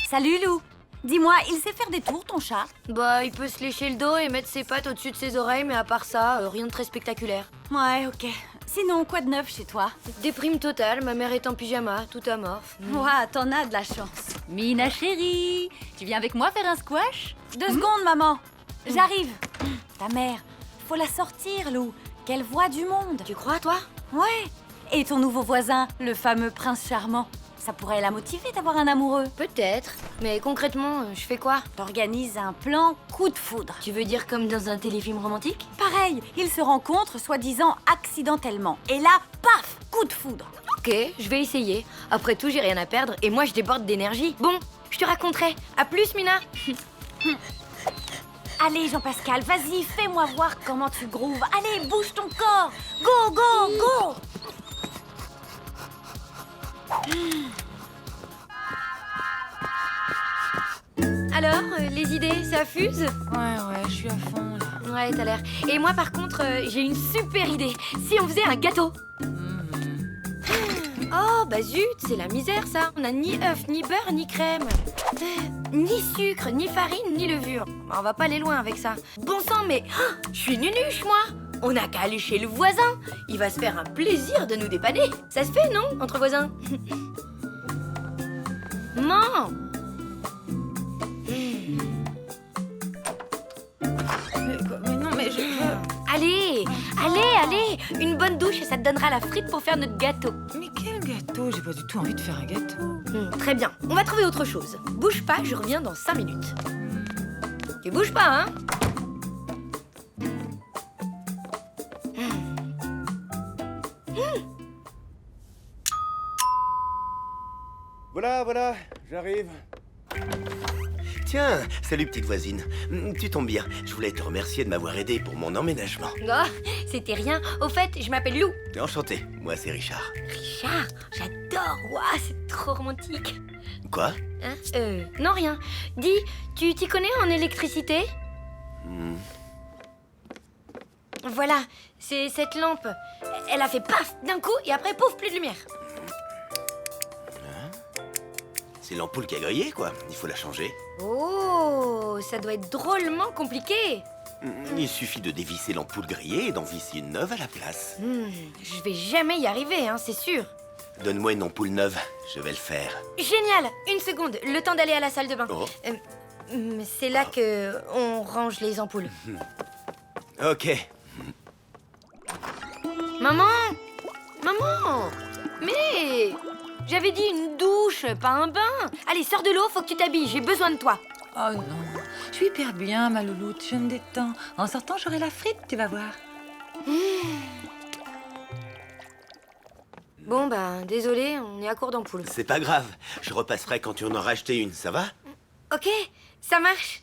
Salut Lou. Dis-moi, il sait faire des tours, ton chat? Bah, il peut se lécher le dos et mettre ses pattes au-dessus de ses oreilles, mais à part ça, rien de très spectaculaire. Ouais, ok. Sinon, quoi de neuf chez toi? Déprime totale, ma mère est en pyjama, tout amorphe. Ouah, t'en as de la chance. Mina chérie, tu viens avec moi faire un squash? 2 secondes, maman. J'arrive. Ta mère, faut la sortir, Lou. Qu'elle voit du monde. Tu crois, toi? Ouais. Et ton nouveau voisin, le fameux prince charmant. Ça pourrait la motiver d'avoir un amoureux. Peut-être. Mais concrètement, je fais quoi? T'organises un plan coup de foudre. Tu veux dire comme dans un téléfilm romantique? Pareil, ils se rencontrent soi-disant accidentellement. Et là, paf, coup de foudre. Ok, je vais essayer. Après tout, j'ai rien à perdre et moi, je déborde d'énergie. Bon, je te raconterai. À plus, Mina. Allez, Jean-Pascal, vas-y, fais-moi voir comment tu grooves. Allez, bouge ton corps. Go, go, go. Alors, les idées, ça fuse? Ouais, je suis à fond là. Ouais, t'as l'air. Et moi, par contre, j'ai une super idée. Si on faisait un gâteau. Oh, bah zut, c'est la misère, ça. On n'a ni œufs, ni beurre, ni crème. Ni sucre, ni farine, ni levure. Bah, on va pas aller loin avec ça. Bon sang, mais je suis nunuche, moi. On n'a qu'à aller chez le voisin. Il va se faire un plaisir de nous dépanner. Ça se fait, non, entre voisins? Non. Mais non, mais Allez, une bonne douche et ça te donnera la frite pour faire notre gâteau. Mais quel gâteau? J'ai pas du tout envie de faire un gâteau. Très bien, on va trouver autre chose. Bouge pas, je reviens dans 5 minutes. Tu bouges pas, hein? Voilà, j'arrive. Tiens, salut petite voisine. Tu tombes bien. Je voulais te remercier de m'avoir aidé pour mon emménagement. Oh, c'était rien. Au fait, je m'appelle Lou. Enchanté, moi c'est Richard. Richard, j'adore. Waouh, c'est trop romantique. Quoi? Hein? Non, rien. Dis, tu t'y connais en électricité? Voilà, c'est cette lampe. Elle a fait paf d'un coup et après pouf, plus de lumière. C'est l'ampoule qui a grillé, quoi. Il faut la changer. Oh, ça doit être drôlement compliqué. Il suffit de dévisser l'ampoule grillée et d'en visser une neuve à la place. Je vais jamais y arriver, hein, c'est sûr. Donne-moi une ampoule neuve, je vais le faire. Génial. Une seconde, le temps d'aller à la salle de bain. Oh. C'est là que on range les ampoules. Ok. Maman! Mais... J'avais dit une douche, pas un bain. Allez, sors de l'eau, faut que tu t'habilles, j'ai besoin de toi. Oh non, je suis hyper bien, ma louloute, je me détends. En sortant, j'aurai la frite, tu vas voir. Bon, bah, désolé, on est à court d'ampoules. C'est pas grave, je repasserai quand tu en auras acheté une, ça va? Ok, ça marche.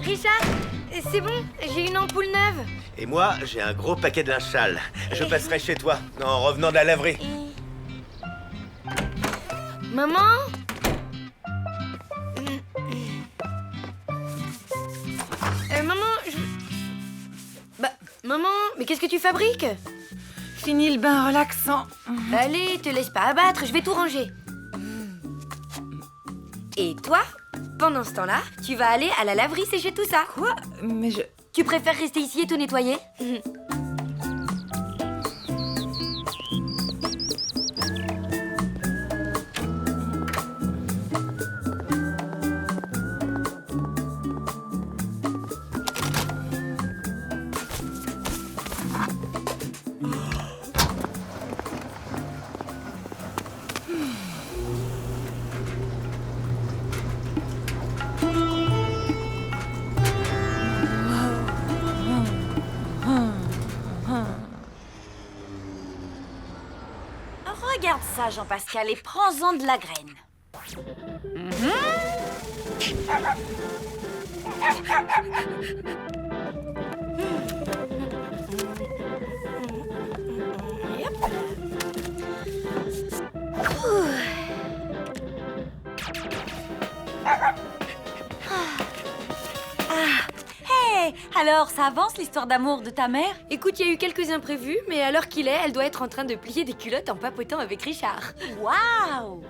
Richard, c'est bon, j'ai une ampoule neuve. Et moi, j'ai un gros paquet de linge sale. Je passerai chez toi, en revenant de la laverie. Maman? Maman, Bah, maman, mais qu'est-ce que tu fabriques? Fini le bain relaxant. Allez, te laisse pas abattre, je vais tout ranger. Et toi, pendant ce temps-là, tu vas aller à la laverie sécher tout ça. Quoi? Mais je... Tu préfères rester ici et tout nettoyer? Regarde ça, Jean-Pascal, et prends-en de la graine. Hey, alors, ça avance l'histoire d'amour de ta mère? Écoute, il y a eu quelques imprévus, mais à l'heure qu'il est, elle doit être en train de plier des culottes en papotant avec Richard. Waouh!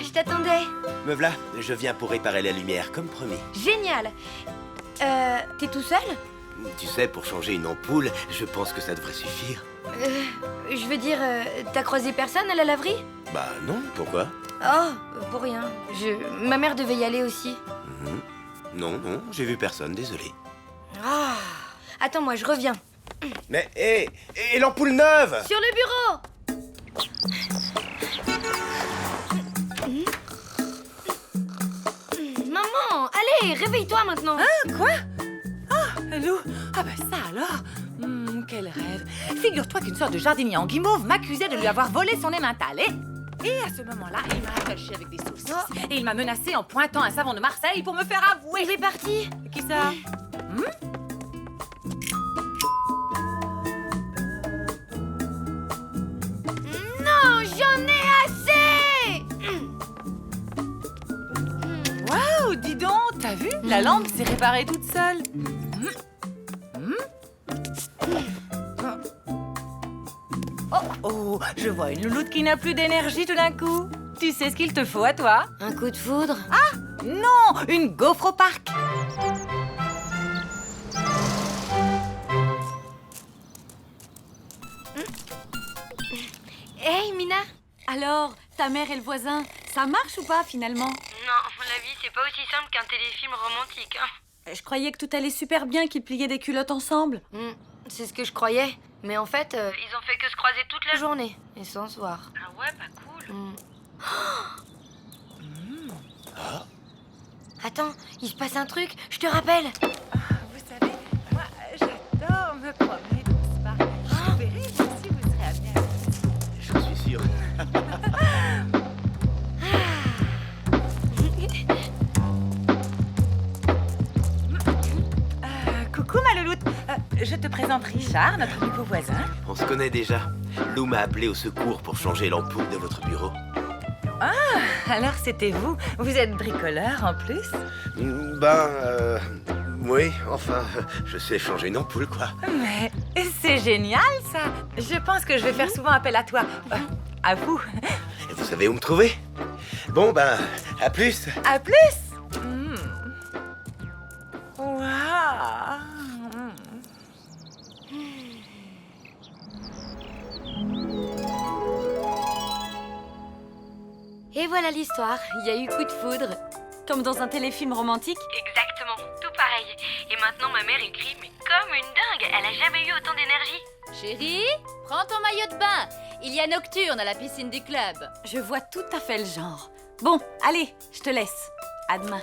Je t'attendais. Me voilà, je viens pour réparer la lumière, comme promis. Génial. T'es tout seul? Tu sais, pour changer une ampoule, je pense que ça devrait suffire. Je veux dire, t'as croisé personne à la laverie? Bah non, pourquoi? Oh, pour rien. Ma mère devait y aller aussi. Non, j'ai vu personne, désolé. Ah, attends-moi, je reviens. Mais, hé, et l'ampoule neuve? Sur le bureau! Maman, allez, réveille-toi maintenant. Hein, quoi? Ah, Lou. Ah bah ça alors. Quel rêve. Figure-toi qu'une sorte de jardinier en guimauve m'accusait de lui avoir volé son emmental. Et à ce moment-là, il m'a attaché avec des saucisses. Et il m'a menacé en pointant un savon de Marseille pour me faire avouer. Il est parti. Qui ça? Non, j'en ai assez. Waouh, dis donc, t'as vu? La lampe s'est réparée toute seule. Oh, je vois une louloute qui n'a plus d'énergie tout d'un coup. Tu sais ce qu'il te faut à toi? Un coup de foudre? Ah, non, une gaufre au parc. Hey, Mina. Alors, ta mère et le voisin, ça marche ou pas finalement? Non, la vie, c'est pas aussi simple qu'un téléfilm romantique, hein. Je croyais que tout allait super bien, qu'ils pliaient des culottes ensemble. C'est ce que je croyais. Mais en fait, Ils ont fait que se croiser toute la la journée. Et sans se voir. Ah ouais, pas cool. Attends, il se passe un truc. Je te rappelle. Vous savez, moi, j'adore me promener dans ce parc. Je verrai si vous serez amenés à... J'en suis sûr. Coucou ma louloute. Je te présente Richard, notre nouveau voisin. On se connaît déjà. Lou m'a appelé au secours pour changer l'ampoule de votre bureau. Ah, alors c'était vous. Vous êtes bricoleur en plus? Oui, enfin, je sais changer une ampoule, quoi. Mais c'est génial ça. Je pense que je vais faire souvent appel à toi. À vous. Et vous savez où me trouver? Bon, à plus. À plus. Waouh. Et voilà l'histoire. Il y a eu coup de foudre. Comme dans un téléfilm romantique. Exactement, tout pareil. Et maintenant, ma mère écrit, mais comme une dingue. Elle a jamais eu autant d'énergie. Chérie, prends ton maillot de bain. Il y a Nocturne à la piscine du club. Je vois tout à fait le genre. Bon, allez, je te laisse. À demain.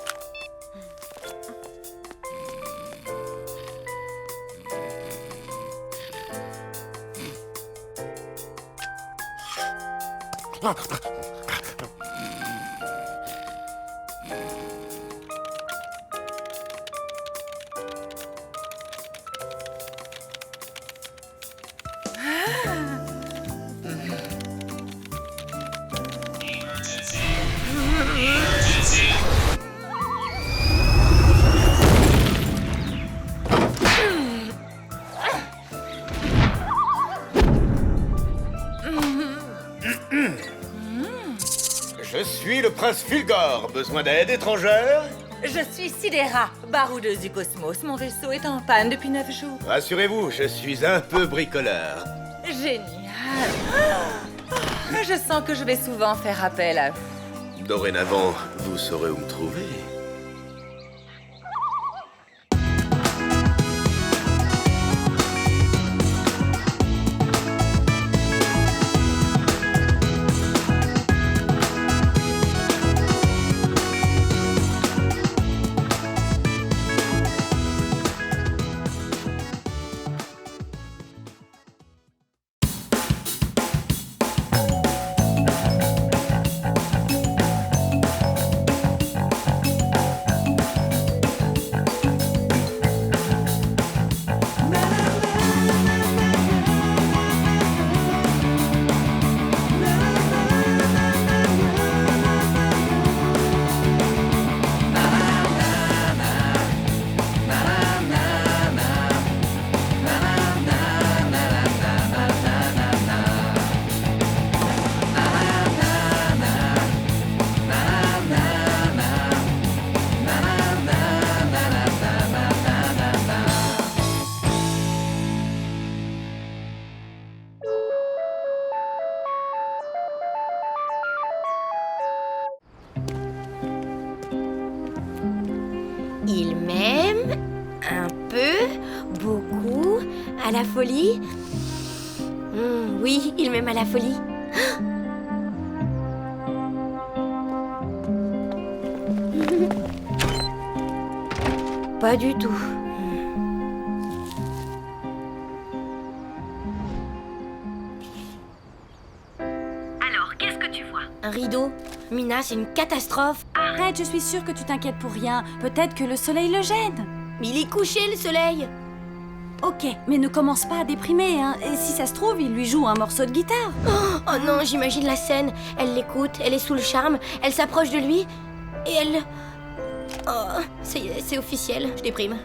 Je suis le prince Fulgore. Besoin d'aide étrangère? Je suis Sidera, baroudeuse du cosmos. Mon vaisseau est en panne depuis 9 jours. Rassurez-vous, je suis un peu bricoleur. Génial. Je sens que je vais souvent faire appel à vous. Dorénavant, vous saurez où me trouver. Il m'aime un peu, beaucoup, à la folie. Oui, il m'aime à la folie. Pas du tout. Alors, qu'est-ce que tu vois? Un rideau. Mina, c'est une catastrophe. Arrête, je suis sûre que tu t'inquiètes pour rien. Peut-être que le soleil le gêne. Mais il est couché, le soleil. Ok, mais ne commence pas à déprimer, hein. Et si ça se trouve, il lui joue un morceau de guitare. Oh non, j'imagine la scène. Elle l'écoute, elle est sous le charme, elle s'approche de lui et elle... Oh, ça y est, c'est officiel, je déprime.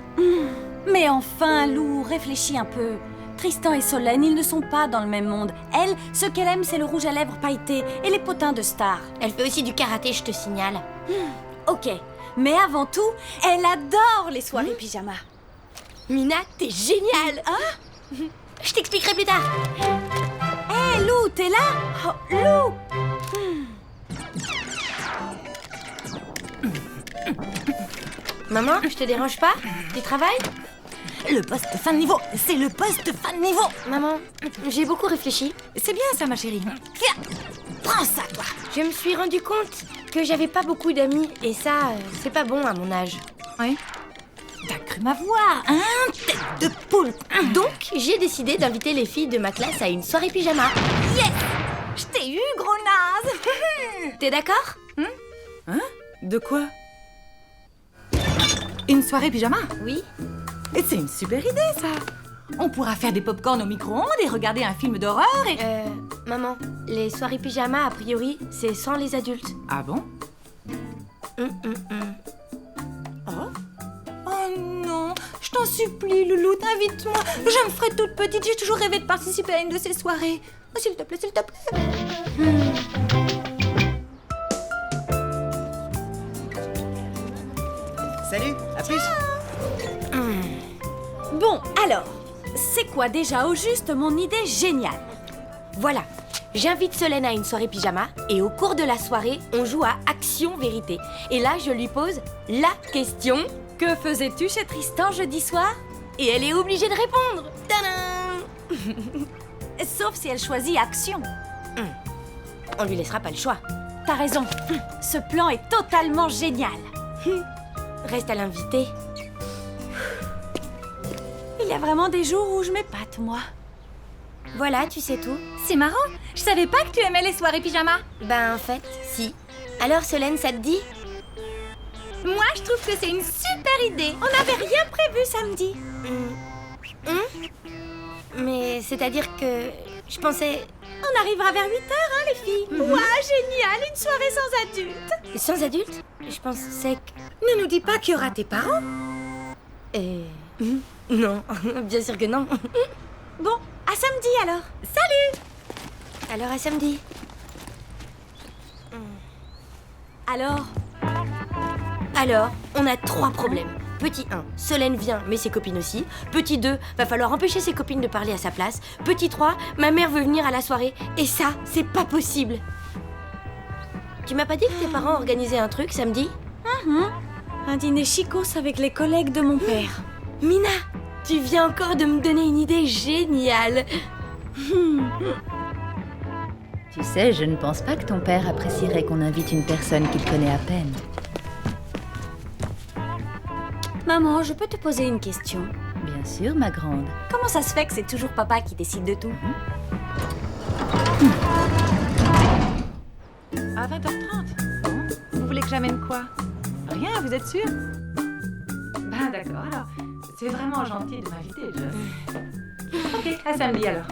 Mais enfin, Lou, réfléchis un peu. Tristan et Solène, ils ne sont pas dans le même monde. Elle, ce qu'elle aime, c'est le rouge à lèvres pailleté et les potins de stars. Elle fait aussi du karaté, je te signale. Ok, mais avant tout, elle adore les soirées pyjama. Mina, t'es géniale. Hein? Je t'expliquerai plus tard. Hé, Lou, t'es là? Oh, Lou! Maman, je te dérange pas? Tu travailles? Le poste fin de niveau, c'est le poste fin de niveau. Maman, j'ai beaucoup réfléchi. C'est bien ça, ma chérie. Tiens, prends ça, toi. Je me suis rendu compte que j'avais pas beaucoup d'amis et ça, c'est pas bon à mon âge. Oui. T'as cru m'avoir, hein, tête de poule. Donc, j'ai décidé d'inviter les filles de ma classe à une soirée pyjama. Yes! Je t'ai eu, gros naze. T'es d'accord? Hein? De quoi? Une soirée pyjama? Oui. Et c'est une super idée, ça. On pourra faire des pop-corn au micro-ondes et regarder un film d'horreur et... Maman, les soirées pyjama, a priori, c'est sans les adultes. Ah bon? Oh? Oh non, je t'en supplie, Loulou, invite-moi. Je me ferai toute petite, j'ai toujours rêvé de participer à une de ces soirées. Oh, s'il te plaît, s'il te plaît. Salut, à plus. Bon, alors, c'est quoi déjà au juste mon idée géniale? Voilà, j'invite Solène à une soirée pyjama et au cours de la soirée, on joue à Action-Vérité. Et là, je lui pose la question. Que faisais-tu chez Tristan jeudi soir? Et elle est obligée de répondre. Tadam! Sauf si elle choisit Action. On lui laissera pas le choix. T'as raison, ce plan est totalement génial. Reste à l'inviter. Il y a vraiment des jours où je m'épate, moi. Voilà, tu sais tout. C'est marrant, je savais pas que tu aimais les soirées pyjama. Ben en fait, si. Alors Solène, ça te dit? Moi, je trouve que c'est une super idée. On n'avait rien prévu samedi. Mais c'est-à-dire que je pensais... On arrivera vers 8h, hein, les filles. Ouah, génial, une soirée sans adultes. Sans adultes? Je pensais que... Ne nous dis pas qu'il y aura tes parents. Non, bien sûr que non. Bon, à samedi alors. Salut! Alors à samedi. Alors, on a 3 problèmes. Petit 1, Solène vient, mais ses copines aussi. Petit 2, va falloir empêcher ses copines de parler à sa place. Petit 3, ma mère veut venir à la soirée. Et ça, c'est pas possible. Tu m'as pas dit que tes parents organisaient un truc samedi? Un dîner chicos avec les collègues de mon père. Mina, tu viens encore de me donner une idée géniale. Tu sais, je ne pense pas que ton père apprécierait qu'on invite une personne qu'il connaît à peine. Maman, je peux te poser une question? Bien sûr, ma grande. Comment ça se fait que c'est toujours papa qui décide de tout? À 20h30. Bon, vous voulez que j'amène quoi? Rien, vous êtes sûr? Ben d'accord, alors. C'est vraiment gentil de m'inviter, Ok, à samedi alors.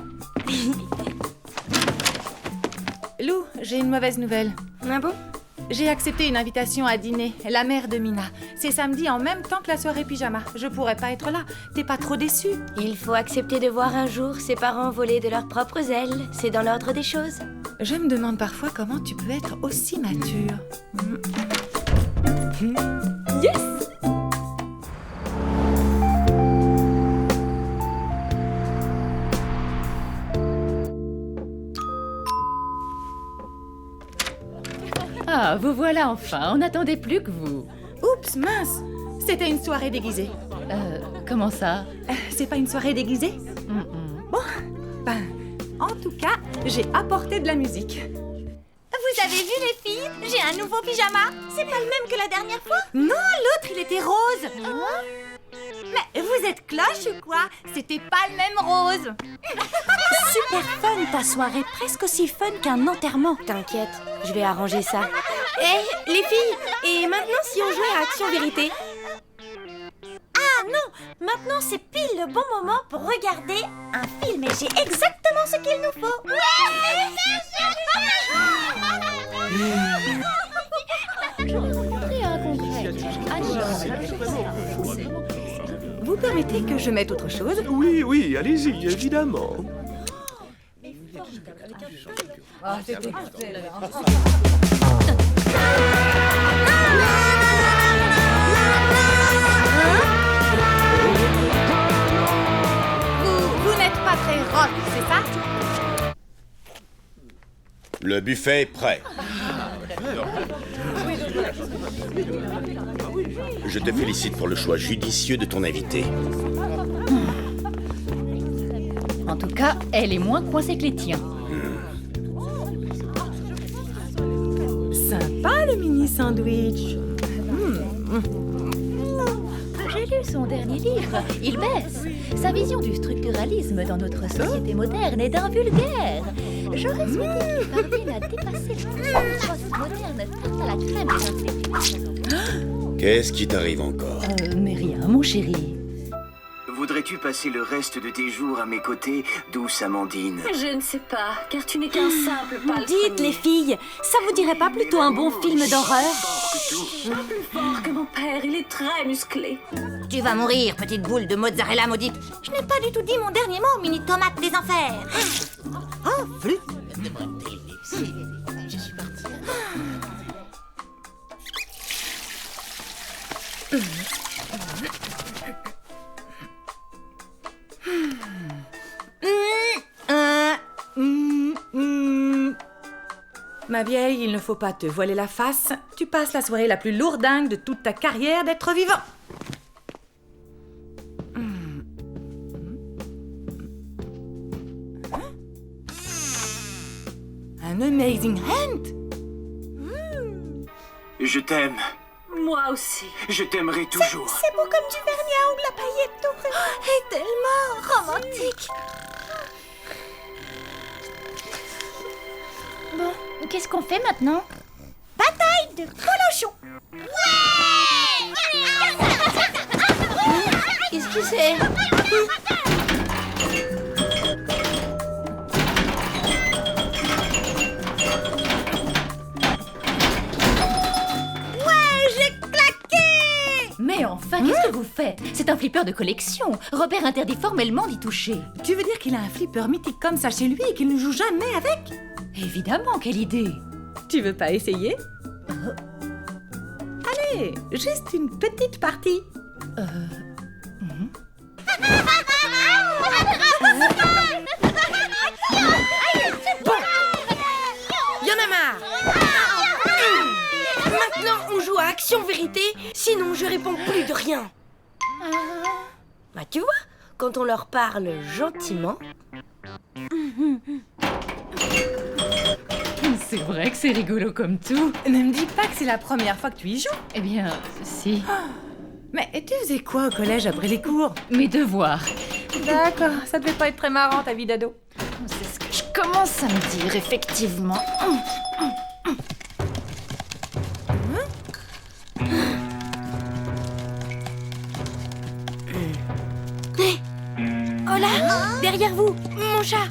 Lou, j'ai une mauvaise nouvelle. Ah bon? J'ai accepté une invitation à dîner, la mère de Mina. C'est samedi en même temps que la soirée pyjama. Je pourrais pas être là. T'es pas trop déçue? Il faut accepter de voir un jour ses parents voler de leurs propres ailes. C'est dans l'ordre des choses. Je me demande parfois comment tu peux être aussi mature. Yes! Ah, vous voilà enfin, on n'attendait plus que vous. Oups, mince! C'était une soirée déguisée. Comment ça? C'est pas une soirée déguisée? Bon, ben, en tout cas, j'ai apporté de la musique. Vous avez vu les filles? J'ai un nouveau pyjama. C'est pas le même que la dernière fois? Non, l'autre, il était rose. Mais vous êtes cloche ou quoi? C'était pas le même rose. Super fun ta soirée, presque aussi fun qu'un enterrement. T'inquiète, je vais arranger ça. Hé, les filles, et maintenant si on jouait à Action Vérité? Ah non, maintenant c'est pile le bon moment pour regarder un film et j'ai exactement ce qu'il nous faut. Vous permettez que je mette autre chose? Oui, oui, allez-y, évidemment. Vous n'êtes pas très rock, c'est ça? Le buffet est prêt. Je te félicite pour le choix judicieux de ton invité. En tout cas, elle est moins coincée que les tiens. Sympa le mini sandwich. J'ai lu son dernier livre. Il baisse. Sa vision du structuralisme dans notre société moderne est d'un vulgaire. J'aurais souhaité qu'il parvienne à dépasser le postmoderne tarte à la crème des intellectuels. Qu'est-ce qui t'arrive encore? Mais rien, mon chéri. Voudrais-tu passer le reste de tes jours à mes côtés, douce Amandine? Je ne sais pas, car tu n'es qu'un simple palefrenier. Dites les filles, ça vous dirait pas plutôt un bon film d'horreur? Pas plus fort que mon père, il est très musclé. Tu vas mourir, petite boule de mozzarella maudite. Je n'ai pas du tout dit mon dernier mot, mini tomate des enfers. Oh, flûte. Ma vieille, il ne faut pas te voiler la face. Tu passes la soirée la plus lourdingue de toute ta carrière d'être vivant. Un amazing hand. Je t'aime. Moi aussi. Je t'aimerai toujours. C'est beau comme du vernis à ongles à paillettes dorées. Et tellement romantique. Bon, qu'est-ce qu'on fait maintenant? Bataille de colochons. Qu'est-ce que c'est? Mais enfin, qu'est-ce que vous faites? C'est un flipper de collection. Robert interdit formellement d'y toucher. Tu veux dire qu'il a un flipper mythique comme ça chez lui et qu'il ne joue jamais avec? Évidemment, quelle idée! Tu veux pas essayer? Allez, juste une petite partie. Bon, y'en a marre. Maintenant, on joue à Action Vérité, sinon je réponds plus de rien. Bah tu vois, quand on leur parle gentiment... C'est vrai que c'est rigolo comme tout. Ne me dis pas que c'est la première fois que tu y joues. Eh bien, si. Mais tu faisais quoi au collège après les cours? Mes devoirs. D'accord, ça devait pas être très marrant ta vie d'ado. C'est ce que je commence à me dire, effectivement. Oh là, derrière vous, mon chat.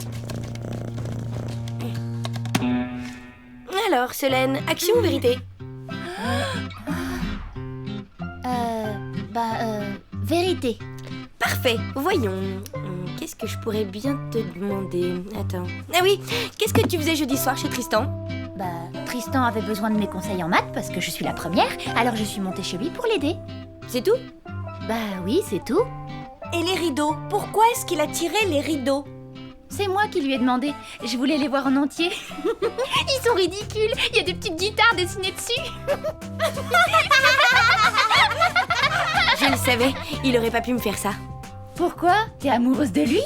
Alors, Solène, Action ou Vérité? Vérité. Parfait, voyons. Qu'est-ce que je pourrais bien te demander? Attends. Ah oui, qu'est-ce que tu faisais jeudi soir chez Tristan? Tristan avait besoin de mes conseils en maths parce que je suis la première, alors je suis montée chez lui pour l'aider. C'est tout? Oui, c'est tout. Et les rideaux? Pourquoi est-ce qu'il a tiré les rideaux? C'est moi qui lui ai demandé. Je voulais les voir en entier. Ils sont ridicules. Il y a des petites guitares dessinées dessus. Je le savais, il aurait pas pu me faire ça. Pourquoi? T'es amoureuse de lui?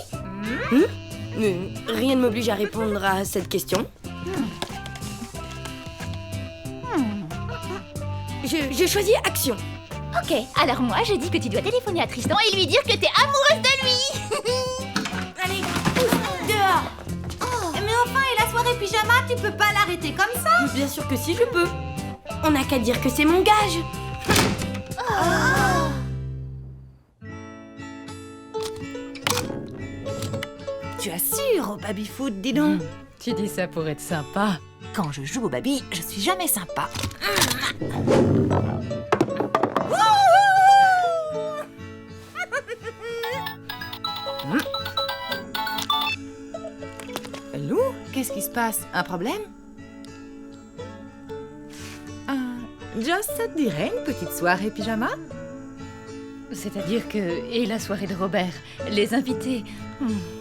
Rien ne m'oblige à répondre à cette question. Je choisis action. Ok, alors moi je dis que tu dois téléphoner à Tristan et lui dire que t'es amoureuse de lui. Allez, dehors. Mais enfin, et la soirée pyjama, tu peux pas l'arrêter comme ça? Bien sûr que si, je peux. On n'a qu'à dire que c'est mon gage. Tu assures au baby-foot, dis donc. Tu dis ça pour être sympa. Quand je joue au baby, je suis jamais sympa. Lou, qu'est-ce qui se passe? Un problème? Joss, ça te dirait une petite soirée pyjama? C'est-à-dire que... Et la soirée de Robert, les invités...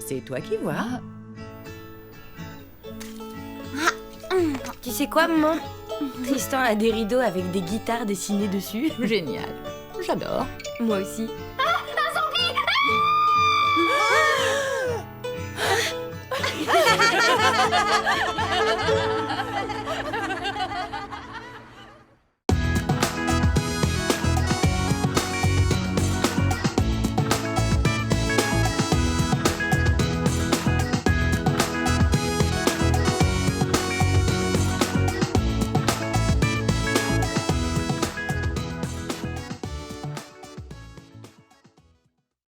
C'est toi qui vois. Tu sais quoi, maman? Tristan a des rideaux avec des guitares dessinées dessus. Génial. J'adore. Moi aussi. Un zombie!